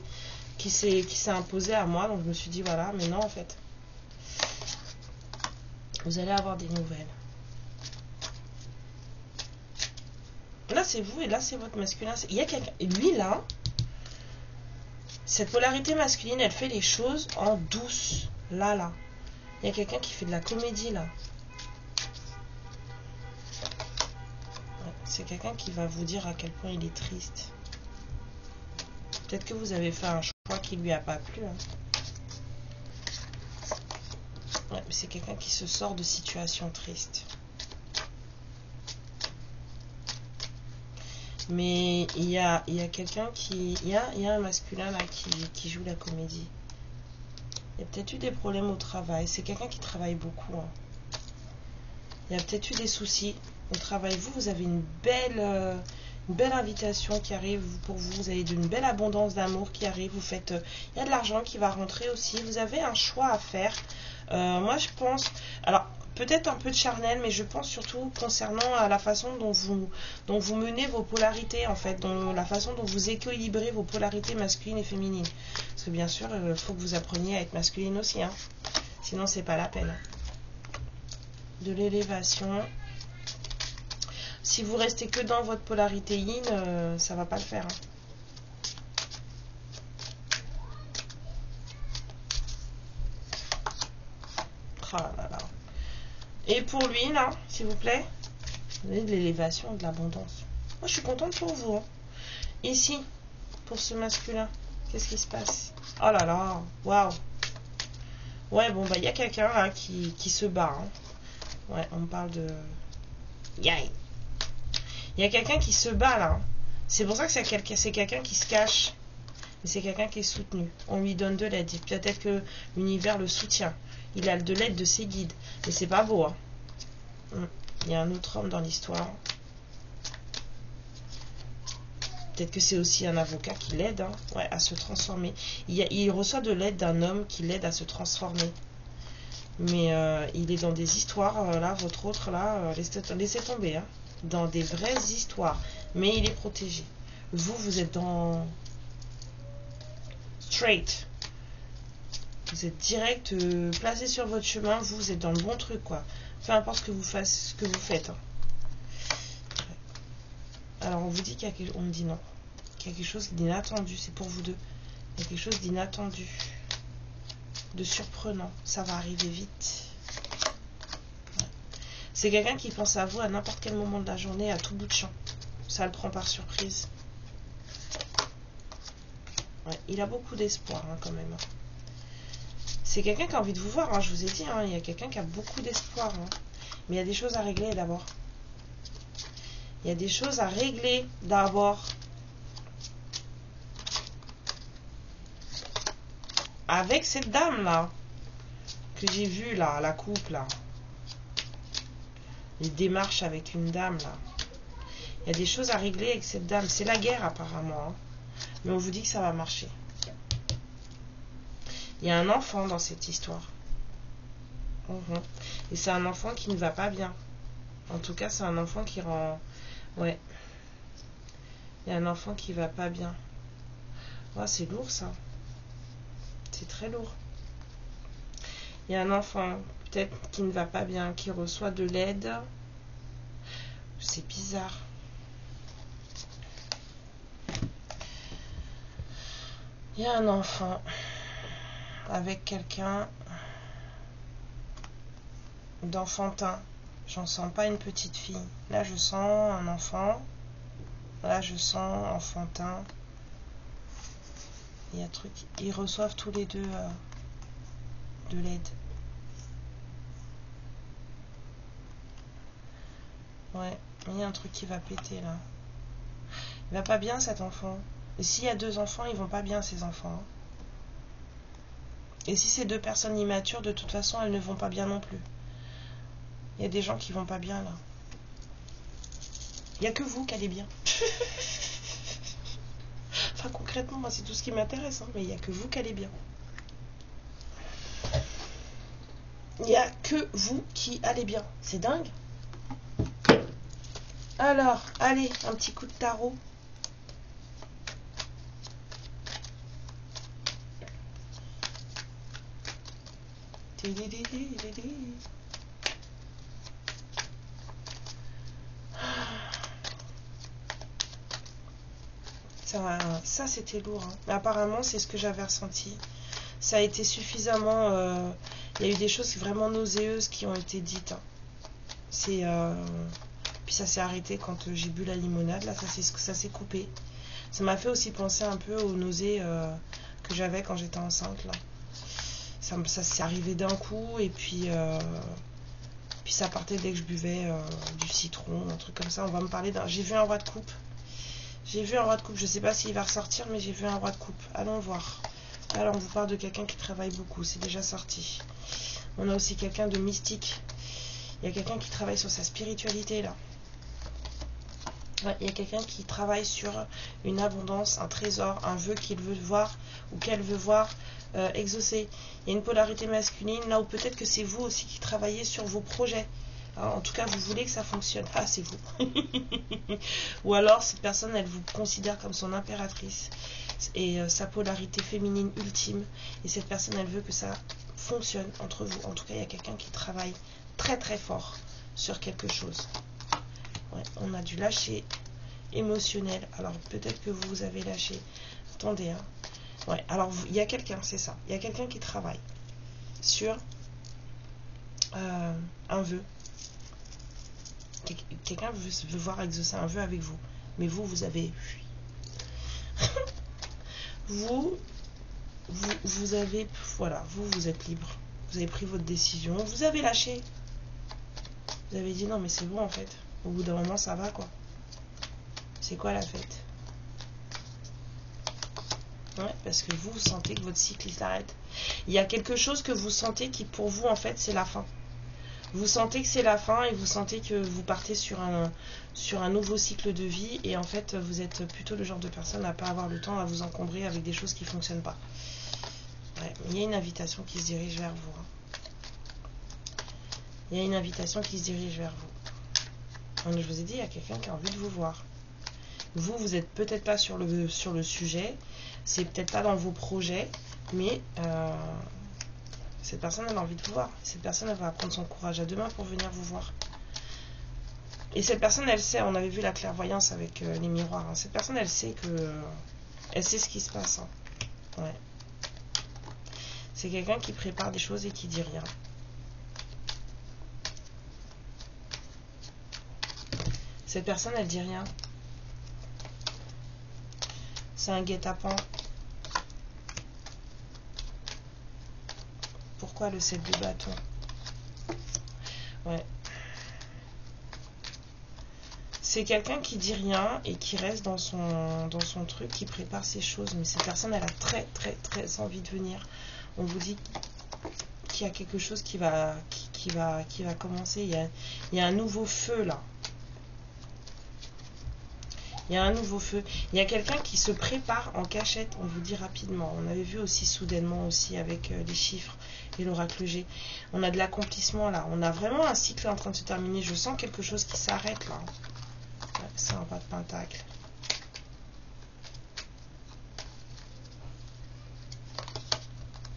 imposée à moi. Donc je me suis dit voilà, mais non en fait. Vous allez avoir des nouvelles. Là c'est vous et là c'est votre masculin. Il y a quelqu'un. Et lui là, cette polarité masculine, elle fait les choses en douce. Là. Il y a quelqu'un qui fait de la comédie là. C'est quelqu'un qui va vous dire à quel point il est triste. Peut-être que vous avez fait un choix qui lui a pas plu. Hein. Ouais, mais c'est quelqu'un qui se sort de situations tristes. Mais il y a quelqu'un qui... Il y a un masculin là qui joue la comédie. Il y a peut-être eu des problèmes au travail. C'est quelqu'un qui travaille beaucoup. Hein. Il y a peut-être eu des soucis au travail. Vous avez une belle invitation qui arrive pour vous. Vous avez une belle abondance d'amour qui arrive. Vous faites... il y a de l'argent qui va rentrer aussi. Vous avez un choix à faire. Moi, je pense... Alors, peut-être un peu de charnel, mais je pense surtout concernant à la façon dont vous menez vos polarités, en fait. La façon dont vous équilibrez vos polarités masculines et féminines. Parce que bien sûr, il faut que vous appreniez à être masculine aussi. Hein. Sinon, c'est pas la peine. De l'élévation. Si vous restez que dans votre polarité yin, ça va pas le faire. Hein. Oh là là. Et pour lui, là, s'il vous plaît, vous avez de l'élévation, de l'abondance. Moi, je suis contente pour vous. Hein. Ici, pour ce masculin, qu'est-ce qui se passe? Oh là là, waouh. Ouais, bon, bah, il y a quelqu'un là qui se bat. Hein. Ouais, on parle de... Yay. Il y a quelqu'un qui se bat là. C'est pour ça que c'est quelqu'un qui se cache. Mais c'est quelqu'un qui est soutenu. On lui donne de l'aide. Peut-être que l'univers le soutient. Il a de l'aide de ses guides. Mais c'est pas beau. Hein. Il y a un autre homme dans l'histoire. Peut-être que c'est aussi un avocat qui l'aide hein, ouais, à se transformer. Il reçoit de l'aide d'un homme qui l'aide à se transformer. Mais il est dans des histoires. Là, votre autre, là, laissez tomber. Hein, dans des vraies histoires. Mais il est protégé. Vous êtes dans... straight. Vous êtes direct, placé sur votre chemin. Vous êtes dans le bon truc, quoi. Peu importe ce que vous faites. Hein. Alors, on vous dit qu'il y a quelque... On me dit non. Qu'il y a quelque chose d'inattendu. C'est pour vous deux. Il y a quelque chose d'inattendu. De surprenant. Ça va arriver vite. Ouais. C'est quelqu'un qui pense à vous à n'importe quel moment de la journée, à tout bout de champ. Ça le prend par surprise. Ouais, il a beaucoup d'espoir, hein, quand même. C'est quelqu'un qui a envie de vous voir, hein, je vous ai dit. Hein, il y a quelqu'un qui a beaucoup d'espoir. Hein. Mais il y a des choses à régler d'abord. Il y a des choses à régler d'abord. Avec cette dame-là. Que j'ai vue, là, la couple, là. Les démarches avec une dame, là. Il y a des choses à régler avec cette dame. C'est la guerre, apparemment. Hein. Mais on vous dit que ça va marcher. Il y a un enfant dans cette histoire. Et c'est un enfant qui ne va pas bien. En tout cas, c'est un enfant qui rend... Ouais. Il y a un enfant qui va pas bien. Oh, c'est lourd, ça. C'est très lourd. Il y a un enfant, peut-être, qui ne va pas bien, qui reçoit de l'aide. C'est bizarre. Il y a un enfant avec quelqu'un d'enfantin. J'en sens pas une petite fille. Là, je sens un enfant. Là, je sens enfantin. Il y a un truc. Ils reçoivent tous les deux de l'aide. Ouais, il y a un truc qui va péter là. Il va pas bien cet enfant. Et s'il y a deux enfants, ils vont pas bien ces enfants. Et si c'est deux personnes immatures, de toute façon, elles ne vont pas bien non plus. Il y a des gens qui vont pas bien là. Il n'y a que vous qui allez bien. Enfin, concrètement, moi, c'est tout ce qui m'intéresse. Hein, mais il n'y a que vous qui allez bien. Il n'y a que vous qui allez bien. C'est dingue. Alors, allez, un petit coup de tarot. Ça c'était lourd. Hein. Mais apparemment, c'est ce que j'avais ressenti. Ça a été suffisamment... Il y a eu des choses vraiment nauséeuses qui ont été dites. Hein. Puis ça s'est arrêté quand j'ai bu la limonade. Là, ça s'est coupé. Ça m'a fait aussi penser un peu aux nausées que j'avais quand j'étais enceinte. Là. Ça s'est arrivé d'un coup et puis ça partait dès que je buvais du citron, un truc comme ça. On va me parler d'un... J'ai vu un roi de coupe. J'ai vu un roi de coupe. Je ne sais pas s'il va ressortir, mais j'ai vu un roi de coupe. Allons voir. Alors, on vous parle de quelqu'un qui travaille beaucoup. C'est déjà sorti. On a aussi quelqu'un de mystique. Il y a quelqu'un qui travaille sur sa spiritualité, là. Ouais, il y a quelqu'un qui travaille sur une abondance, un trésor, un vœu qu'il veut voir ou qu'elle veut voir exaucer. Il y a une polarité masculine, là où peut-être que c'est vous aussi qui travaillez sur vos projets. Alors, en tout cas, vous voulez que ça fonctionne. Ah, c'est vous. Ou alors, cette personne, elle vous considère comme son impératrice et sa polarité féminine ultime. Et cette personne, elle veut que ça fonctionne entre vous. En tout cas, il y a quelqu'un qui travaille très très fort sur quelque chose. Ouais, on a du lâcher émotionnel. Alors, peut-être que vous avez lâché. Attendez, hein. Ouais, alors, il y a quelqu'un, c'est ça. Il y a quelqu'un qui travaille sur un vœu. Quelqu'un veut voir exaucer un vœu avec vous. Mais vous avez... vous avez... Voilà, vous êtes libre. Vous avez pris votre décision. Vous avez lâché. Vous avez dit non, mais c'est bon en fait. Au bout d'un moment, ça va quoi. C'est quoi la fête? Ouais, parce que vous sentez que votre cycle il s'arrête. Il y a quelque chose que vous sentez qui pour vous en fait c'est la fin. Vous sentez que c'est la fin et vous sentez que vous partez sur un nouveau cycle de vie et en fait vous êtes plutôt le genre de personne à pas avoir le temps à vous encombrer avec des choses qui ne fonctionnent pas. Ouais, il y a une invitation qui se dirige vers vous. Hein. Il y a une invitation qui se dirige vers vous. Donc, je vous ai dit, il y a quelqu'un qui a envie de vous voir. Vous n'êtes peut-être pas sur le sujet, c'est peut-être pas dans vos projets, mais cette personne elle a envie de vous voir. Cette personne elle va prendre son courage à deux mains pour venir vous voir. Et cette personne elle sait, on avait vu la clairvoyance avec les miroirs, hein. Cette personne elle sait elle sait ce qui se passe. Hein. Ouais. C'est quelqu'un qui prépare des choses et qui dit rien. Cette personne elle dit rien. C'est un guet-apens. Pourquoi le 7 de bâton? Ouais. C'est quelqu'un qui dit rien et qui reste dans son truc, qui prépare ses choses. Mais cette personne, elle a très très très envie de venir. On vous dit qu'il y a quelque chose qui va commencer. Il y a un nouveau feu là. Il y a un nouveau feu. Il y a quelqu'un qui se prépare en cachette, on vous dit rapidement. On avait vu aussi soudainement aussi avec les chiffres et l'oracle G. On a de l'accomplissement là. On a vraiment un cycle en train de se terminer. Je sens quelque chose qui s'arrête là. Ouais, c'est un roi de pentacle.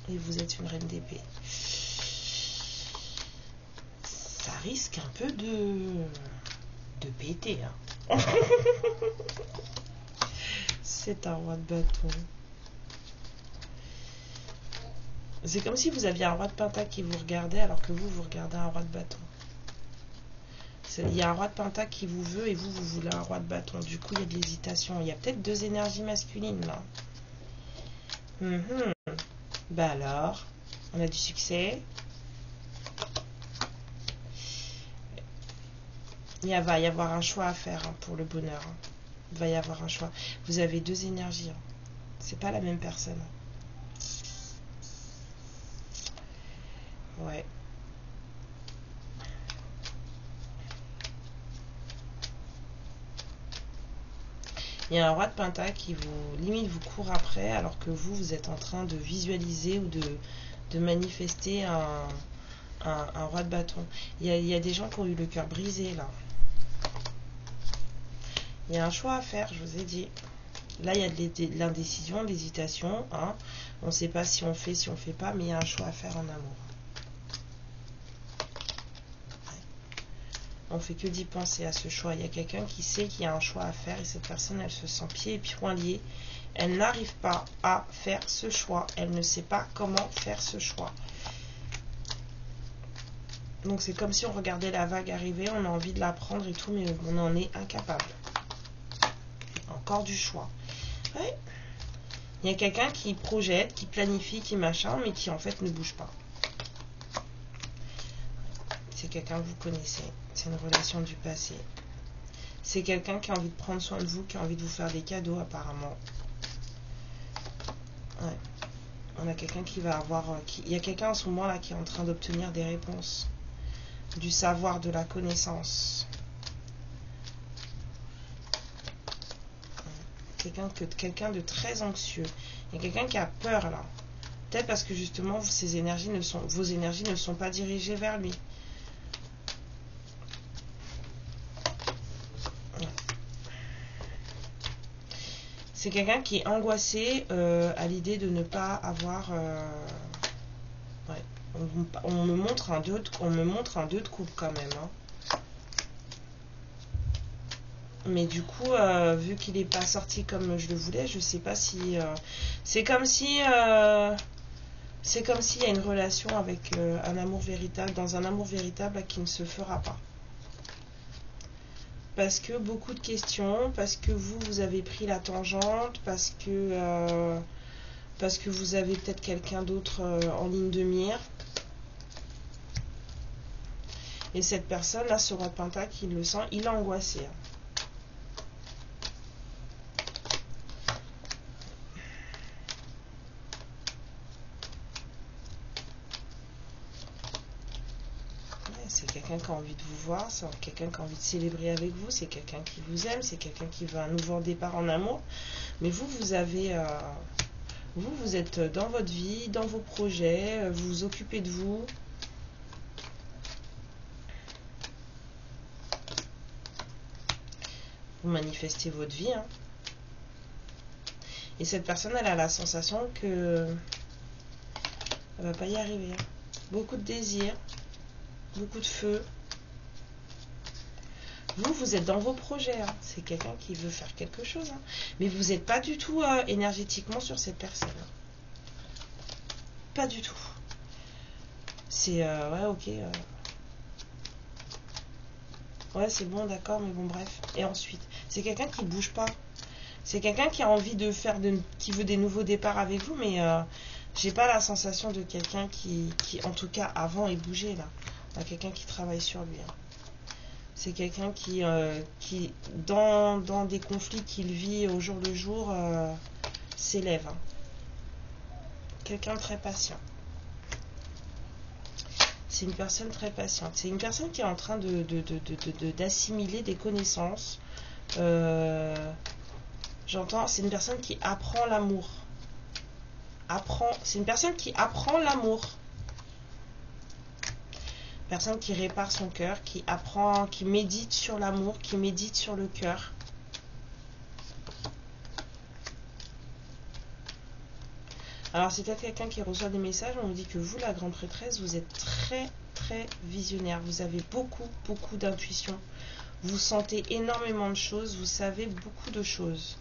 Et vous êtes une reine d'épée. Ça risque un peu de péter. Hein. C'est un roi de bâton. C'est comme si vous aviez un roi de pentacle qui vous regardait alors que vous regardez un roi de bâton. Il y a un roi de pentacle qui vous veut et vous voulez un roi de bâton. Du coup, il y a de l'hésitation. Il y a peut-être deux énergies masculines là. Bah alors, on a du succès. Il va y avoir un choix à faire hein, pour le bonheur. Hein. Il va y avoir un choix. Vous avez deux énergies. Hein. C'est pas la même personne. Ouais. Il y a un roi de pentacle qui vous limite vous court après alors que vous êtes en train de visualiser ou de manifester un roi de bâton. Il y a des gens qui ont eu le cœur brisé là. Il y a un choix à faire, je vous ai dit. Là, il y a de l'indécision, de l'hésitation. Hein. On ne sait pas si on fait, si on ne fait pas, mais il y a un choix à faire en amour. On fait que d'y penser à ce choix. Il y a quelqu'un qui sait qu'il y a un choix à faire et cette personne, elle se sent pieds et poings liés. Elle n'arrive pas à faire ce choix. Elle ne sait pas comment faire ce choix. Donc c'est comme si on regardait la vague arriver, on a envie de la prendre et tout, mais on en est incapable. Encore du choix. Ouais. Il y a quelqu'un qui projette, qui planifie, qui machin, mais qui en fait ne bouge pas. C'est quelqu'un que vous connaissez. C'est une relation du passé. C'est quelqu'un qui a envie de prendre soin de vous, qui a envie de vous faire des cadeaux apparemment. Ouais. On a quelqu'un qui va avoir... Il y a quelqu'un en ce moment là qui est en train d'obtenir des réponses. Du savoir, de la connaissance. Quelqu'un de très anxieux. Il y a quelqu'un qui a peur là. Peut-être parce que justement vos énergies ne sont pas dirigées vers lui. C'est quelqu'un qui est angoissé à l'idée de ne pas avoir... Ouais. On me montre un 2 de coupe quand même. Hein. Mais du coup, vu qu'il n'est pas sorti comme je le voulais, je sais pas si... c'est comme si... c'est comme s'il y a une relation avec un amour véritable, dans un amour véritable qui ne se fera pas. Parce que beaucoup de questions, parce que vous avez pris la tangente, parce que vous avez peut-être quelqu'un d'autre en ligne de mire. Et cette personne, là, ce roi de pentacle, il le sent, il est angoissé. Hein. C'est quelqu'un qui a envie de vous voir, c'est quelqu'un qui a envie de célébrer avec vous, c'est quelqu'un qui vous aime, c'est quelqu'un qui veut un nouveau départ en amour. Mais vous avez... vous êtes dans votre vie, dans vos projets, vous vous occupez de vous. Vous manifestez votre vie. Hein. Et cette personne, elle a la sensation que elle va pas y arriver. Hein. Beaucoup de désirs. Beaucoup de feu. Vous êtes dans vos projets. Hein. C'est quelqu'un qui veut faire quelque chose. Hein. Mais vous n'êtes pas du tout énergétiquement sur cette personne. Pas du tout. C'est... ouais, ok. Ouais, c'est bon, d'accord, mais bon, bref. Et ensuite, c'est quelqu'un qui bouge pas. C'est quelqu'un qui a envie de faire... qui veut des nouveaux départs avec vous, mais j'ai pas la sensation de quelqu'un qui, en tout cas, avant, est bougé, là. Quelqu'un qui travaille sur lui. Hein. C'est quelqu'un qui dans des conflits qu'il vit au jour le jour, s'élève. Hein. Quelqu'un de très patient. C'est une personne très patiente. C'est une personne qui est en train d'assimiler des connaissances, J'entends, c'est une personne qui apprend l'amour. C'est une personne qui apprend l'amour. Personne qui répare son cœur, qui apprend, qui médite sur l'amour, qui médite sur le cœur. Alors c'est peut-être quelqu'un qui reçoit des messages, on vous dit que vous, la grande prêtresse, vous êtes très très visionnaire. Vous avez beaucoup d'intuition. Vous sentez énormément de choses, vous savez beaucoup de choses.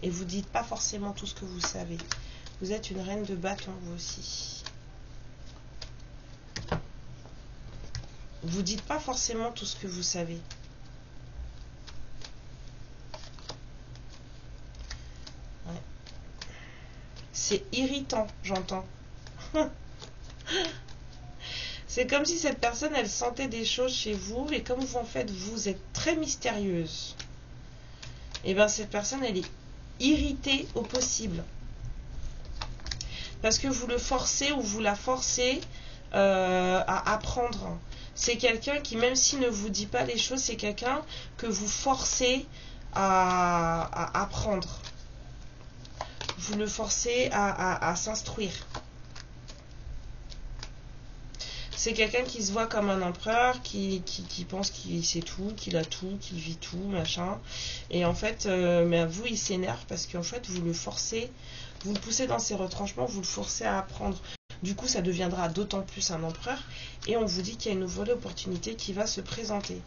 Et vous dites pas forcément tout ce que vous savez. Vous êtes une reine de bâton, vous aussi. Vous dites pas forcément tout ce que vous savez. Ouais. C'est irritant, j'entends. C'est comme si cette personne, elle sentait des choses chez vous, et comme vous, en fait, vous êtes très mystérieuse. Et bien, cette personne, elle est irritée au possible. Parce que vous le forcez ou vous la forcez à apprendre. C'est quelqu'un qui, même s'il ne vous dit pas les choses, c'est quelqu'un que vous forcez à apprendre. Vous le forcez à s'instruire. C'est quelqu'un qui se voit comme un empereur, qui pense qu'il sait tout, qu'il a tout, qu'il vit tout, machin. Et en fait, mais à vous, il s'énerve parce qu'en fait, vous le forcez, vous le poussez dans ses retranchements, vous le forcez à apprendre. Du coup, ça deviendra d'autant plus un empereur. Et on vous dit qu'il y a une nouvelle opportunité qui va se présenter.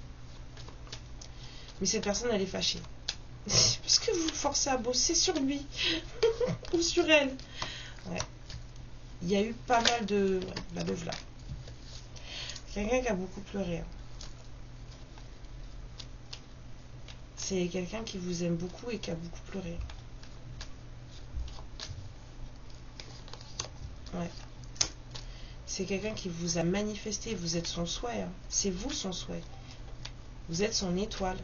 Mais cette personne, elle est fâchée. Parce que vous le forcez à bosser sur lui. Ou sur elle. Ouais. Il y a eu pas mal de... La veuve là. Quelqu'un qui a beaucoup pleuré. C'est quelqu'un qui vous aime beaucoup et qui a beaucoup pleuré. Ouais. C'est quelqu'un qui vous a manifesté. Vous êtes son souhait. Hein. C'est vous son souhait. Vous êtes son étoile.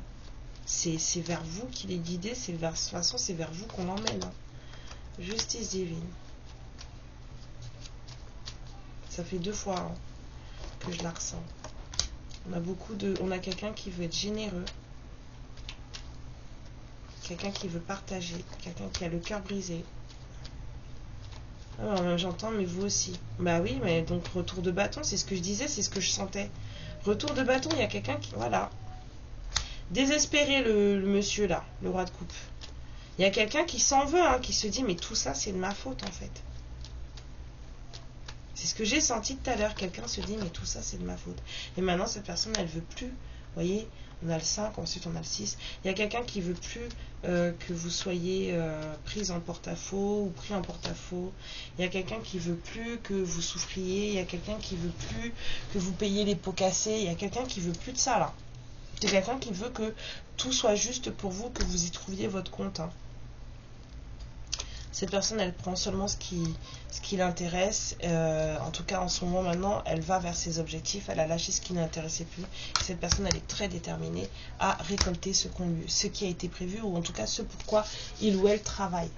C'est vers vous qu'il est guidé. De toute façon, c'est vers vous qu'on l'emmène. Hein. Justice divine. Ça fait 2 fois hein, que je la ressens. On a quelqu'un qui veut être généreux. Quelqu'un qui veut partager. Quelqu'un qui a le cœur brisé. Alors, j'entends, mais vous aussi. Bah oui, mais donc retour de bâton, c'est ce que je disais, c'est ce que je sentais. Retour de bâton, il y a quelqu'un qui... Voilà. Désespéré, le monsieur là, le roi de coupe. Il y a quelqu'un qui s'en veut, hein, qui se dit, mais tout ça, c'est de ma faute, en fait. C'est ce que j'ai senti tout à l'heure. Quelqu'un se dit, mais tout ça, c'est de ma faute. Et maintenant, cette personne, elle veut plus. Vous voyez, on a le 5, ensuite on a le 6. Il y a quelqu'un qui veut plus que vous soyez prise en porte-à-faux ou pris en porte-à-faux. Il y a quelqu'un qui veut plus que vous souffriez. Il y a quelqu'un qui veut plus que vous payiez les pots cassés. Il y a quelqu'un qui veut plus de ça, là. C'est quelqu'un qui veut que tout soit juste pour vous, que vous y trouviez votre compte. Hein. Cette personne, elle prend seulement ce qui l'intéresse. En tout cas, en ce moment, maintenant, elle va vers ses objectifs. Elle a lâché ce qui n'intéressait plus. Cette personne, elle est très déterminée à récolter ce qui a été prévu, ou en tout cas ce pourquoi il ou elle travaille.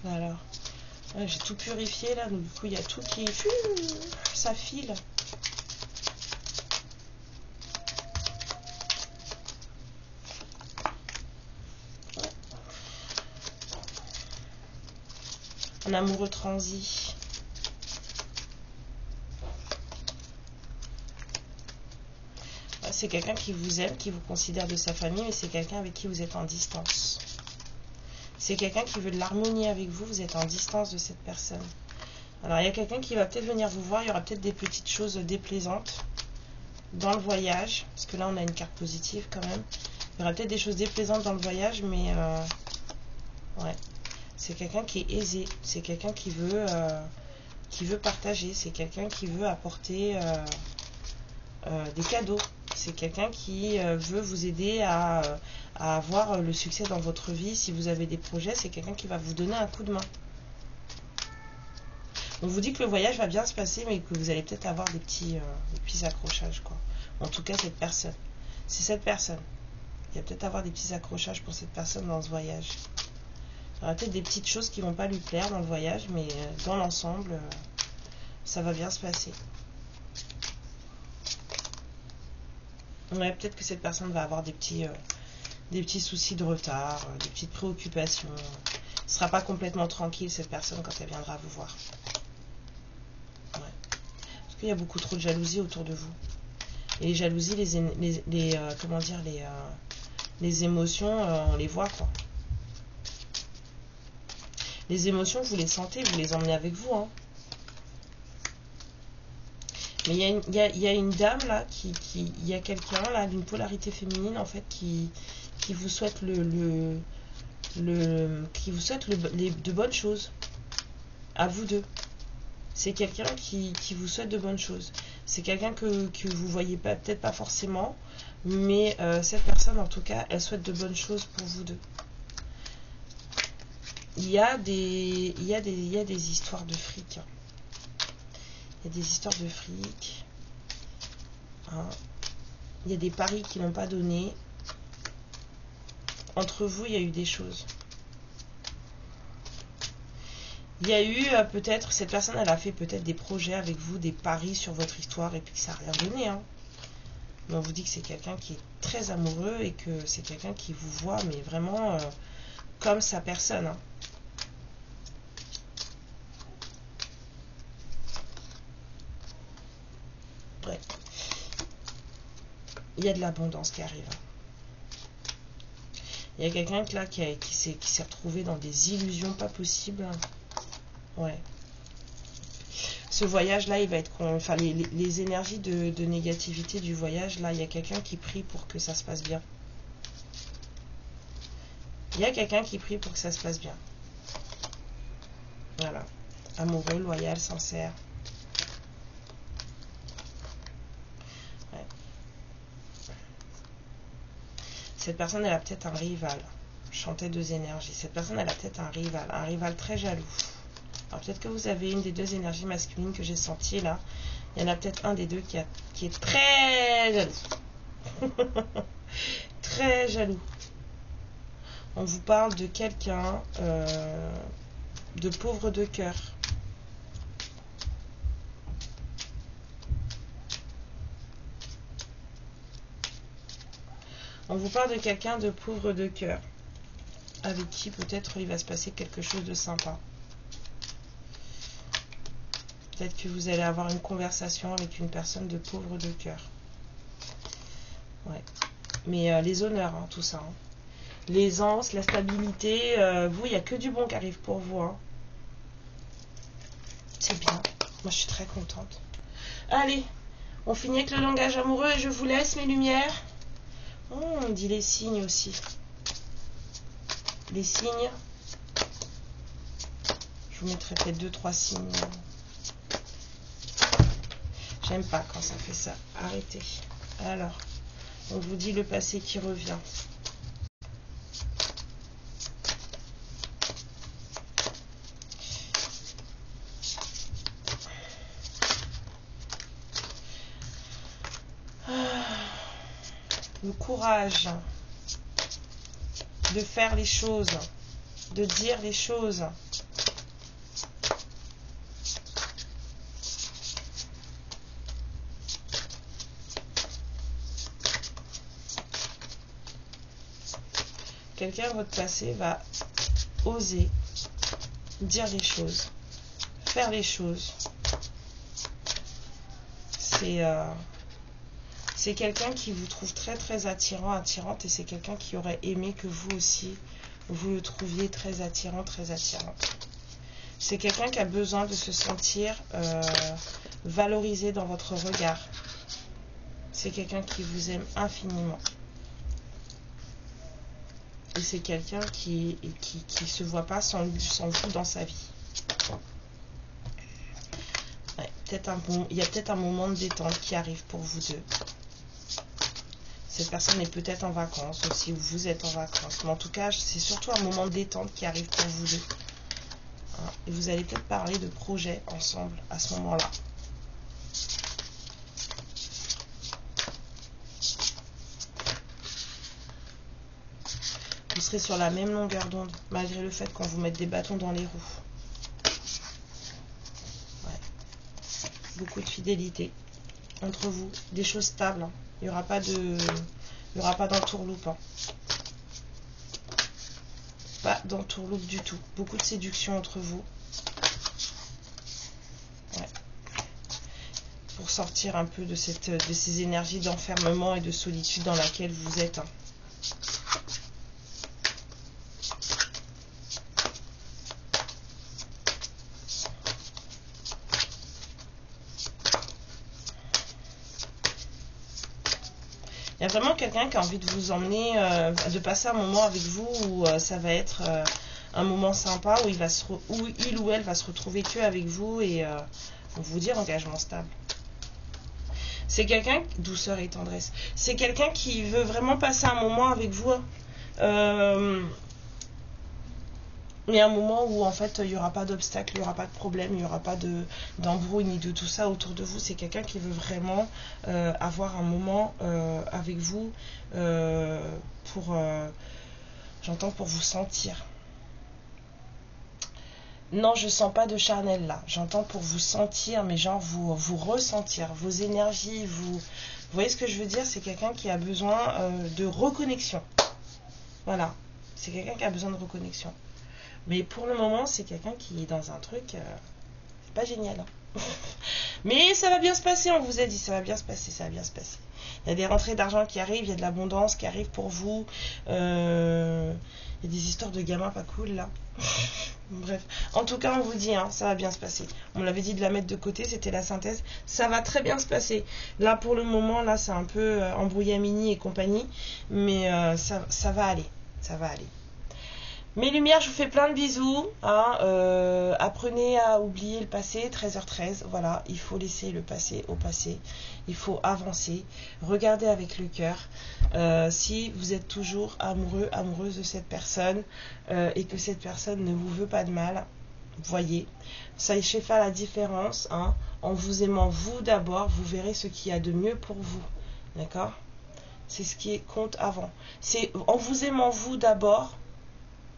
Alors, ouais, j'ai tout purifié là, donc du coup il y a tout qui... Ça file. Ouais. Un amoureux transi. Ouais, c'est quelqu'un qui vous aime, qui vous considère de sa famille, mais c'est quelqu'un avec qui vous êtes en distance. C'est quelqu'un qui veut de l'harmonie avec vous, vous êtes en distance de cette personne. Alors, il y a quelqu'un qui va peut-être venir vous voir, il y aura peut-être des petites choses déplaisantes dans le voyage, parce que là, on a une carte positive quand même. Il y aura peut-être des choses déplaisantes dans le voyage, mais ouais, c'est quelqu'un qui est aisé, c'est quelqu'un qui veut partager, c'est quelqu'un qui veut apporter des cadeaux. C'est quelqu'un qui veut vous aider à avoir le succès dans votre vie. Si vous avez des projets, c'est quelqu'un qui va vous donner un coup de main. On vous dit que le voyage va bien se passer, mais que vous allez peut-être avoir des petits accrochages, quoi. En tout cas, cette personne. C'est cette personne. Il va peut-être avoir des petits accrochages pour cette personne dans ce voyage. Il y aura peut-être des petites choses qui vont pas lui plaire dans le voyage, mais dans l'ensemble, ça va bien se passer. Ouais, peut-être que cette personne va avoir des petits soucis de retard, des petites préoccupations. Ce ne sera pas complètement tranquille, cette personne, quand elle viendra vous voir. Ouais. Parce qu'il y a beaucoup trop de jalousie autour de vous. Et les jalousies, les émotions, on les voit, quoi. Les émotions, vous les sentez, vous les emmenez avec vous, hein. Mais il y a une dame, là, il y a quelqu'un, là, d'une polarité féminine, en fait, qui vous souhaite de bonnes choses. À vous deux. C'est quelqu'un qui vous souhaite de bonnes choses. C'est quelqu'un que vous voyez peut-être pas forcément, mais cette personne, en tout cas, elle souhaite de bonnes choses pour vous deux. Il y a des histoires de fric. Il y a des histoires de fric. Hein. Il y a des paris qui n'ont pas donné. Entre vous, il y a eu des choses. Il y a eu peut-être, cette personne, elle a fait peut-être des projets avec vous, des paris sur votre histoire, et puis que ça n'a rien donné. Hein. Mais on vous dit que c'est quelqu'un qui est très amoureux et que c'est quelqu'un qui vous voit, mais vraiment comme sa personne. Hein. Bref. Il y a de l'abondance qui arrive. Il y a quelqu'un là qui s'est retrouvé dans des illusions pas possibles. Ouais. Ce voyage-là, il va être... Enfin, les énergies de négativité du voyage, là, il y a quelqu'un qui prie pour que ça se passe bien. Il y a quelqu'un qui prie pour que ça se passe bien. Voilà. Amoureux, loyal, sincère. Ouais. Cette personne, elle a peut-être un rival. Je chantais deux énergies. Cette personne, elle a peut-être un rival très jaloux. Alors peut-être que vous avez une des deux énergies masculines que j'ai senties là. Il y en a peut-être un des deux qui est très jaloux. Très jaloux. On vous parle de quelqu'un de pauvre de cœur. On vous parle de quelqu'un de pauvre de cœur. Avec qui peut-être il va se passer quelque chose de sympa. Peut-être que vous allez avoir une conversation avec une personne de pauvre de cœur. Ouais. Mais les honneurs, hein, tout ça. Hein. L'aisance, la stabilité. Vous, il n'y a que du bon qui arrive pour vous. Hein. C'est bien. Moi, je suis très contente. Allez, on finit avec le langage amoureux et je vous laisse, mes lumières. Oh, on dit les signes aussi. Les signes. Je vous mettrai peut-être 2-3 signes. J'aime pas quand ça fait ça. Arrêtez. Alors, on vous dit le passé qui revient. Le courage de faire les choses, de dire les choses. Quelqu'un de votre passé va oser dire les choses, faire les choses. C'est quelqu'un qui vous trouve très très attirant, attirante, et c'est quelqu'un qui aurait aimé que vous aussi, vous le trouviez très attirant, très attirante. C'est quelqu'un qui a besoin de se sentir valorisé dans votre regard. C'est quelqu'un qui vous aime infiniment. Et c'est quelqu'un qui se voit pas sans vous dans sa vie. Ouais, il y a peut-être un moment de détente qui arrive pour vous deux. Cette personne est peut-être en vacances aussi, ou vous êtes en vacances. Mais en tout cas, c'est surtout un moment de détente qui arrive pour vous deux. Hein. Et vous allez peut-être parler de projets ensemble à ce moment-là. Vous serez sur la même longueur d'onde, malgré le fait qu'on vous mette des bâtons dans les roues. Ouais. Beaucoup de fidélité entre vous, des choses stables. Hein. Il n'y aura pas d'entourloupe. Hein. Pas d'entourloupe du tout. Beaucoup de séduction entre vous. Ouais. Pour sortir un peu de ces énergies d'enfermement et de solitude dans laquelle vous êtes. Hein. Il y a vraiment quelqu'un qui a envie de vous emmener, de passer un moment avec vous où ça va être un moment sympa, où il ou elle va se retrouver que avec vous et on vous dire engagement stable. C'est quelqu'un, douceur et tendresse, c'est quelqu'un qui veut vraiment passer un moment avec vous. Il y a un moment où en fait il n'y aura pas d'obstacle, il n'y aura pas de problème, il n'y aura pas d'embrouille ni de tout ça autour de vous. C'est quelqu'un qui veut vraiment avoir un moment avec vous j'entends pour vous sentir. Non, je sens pas de charnel là. J'entends pour vous sentir, mais genre vous ressentir, vos énergies, vous voyez ce que je veux dire? C'est quelqu'un qui a besoin de reconnexion. Voilà, c'est quelqu'un qui a besoin de reconnexion. Mais pour le moment, c'est quelqu'un qui est dans un truc, c'est pas génial. Hein. Mais ça va bien se passer, on vous a dit, ça va bien se passer, ça va bien se passer. Il y a des rentrées d'argent qui arrivent, il y a de l'abondance qui arrive pour vous. Il y a des histoires de gamins pas cool là. Bref, en tout cas, on vous dit, hein, ça va bien se passer. On l'avait dit de la mettre de côté, c'était la synthèse. Ça va très bien se passer. Là, pour le moment, là, c'est un peu embrouillamini et compagnie. Mais ça va aller. Ça va aller. Mes lumières, je vous fais plein de bisous. Hein, apprenez à oublier le passé, 13h13. Voilà, il faut laisser le passé au passé. Il faut avancer. Regardez avec le cœur. Si vous êtes toujours amoureux, amoureuse de cette personne et que cette personne ne vous veut pas de mal, voyez, sachez faire la différence. Hein, en vous aimant vous d'abord, vous verrez ce qu'il y a de mieux pour vous. D'accord? C'est ce qui compte avant. C'est en vous aimant vous d'abord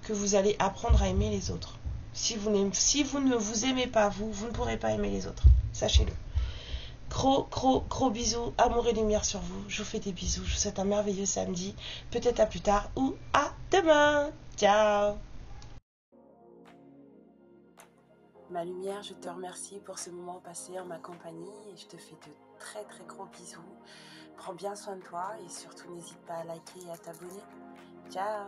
que vous allez apprendre à aimer les autres. Si vous ne vous aimez pas vous, vous ne pourrez pas aimer les autres. Sachez-le. Gros bisous, amour et lumière sur vous. Je vous fais des bisous. Je vous souhaite un merveilleux samedi. Peut-être à plus tard ou à demain. Ciao. Ma lumière, je te remercie pour ce moment passé en ma compagnie et je te fais de très gros bisous. Prends bien soin de toi et surtout n'hésite pas à liker et à t'abonner. Ciao.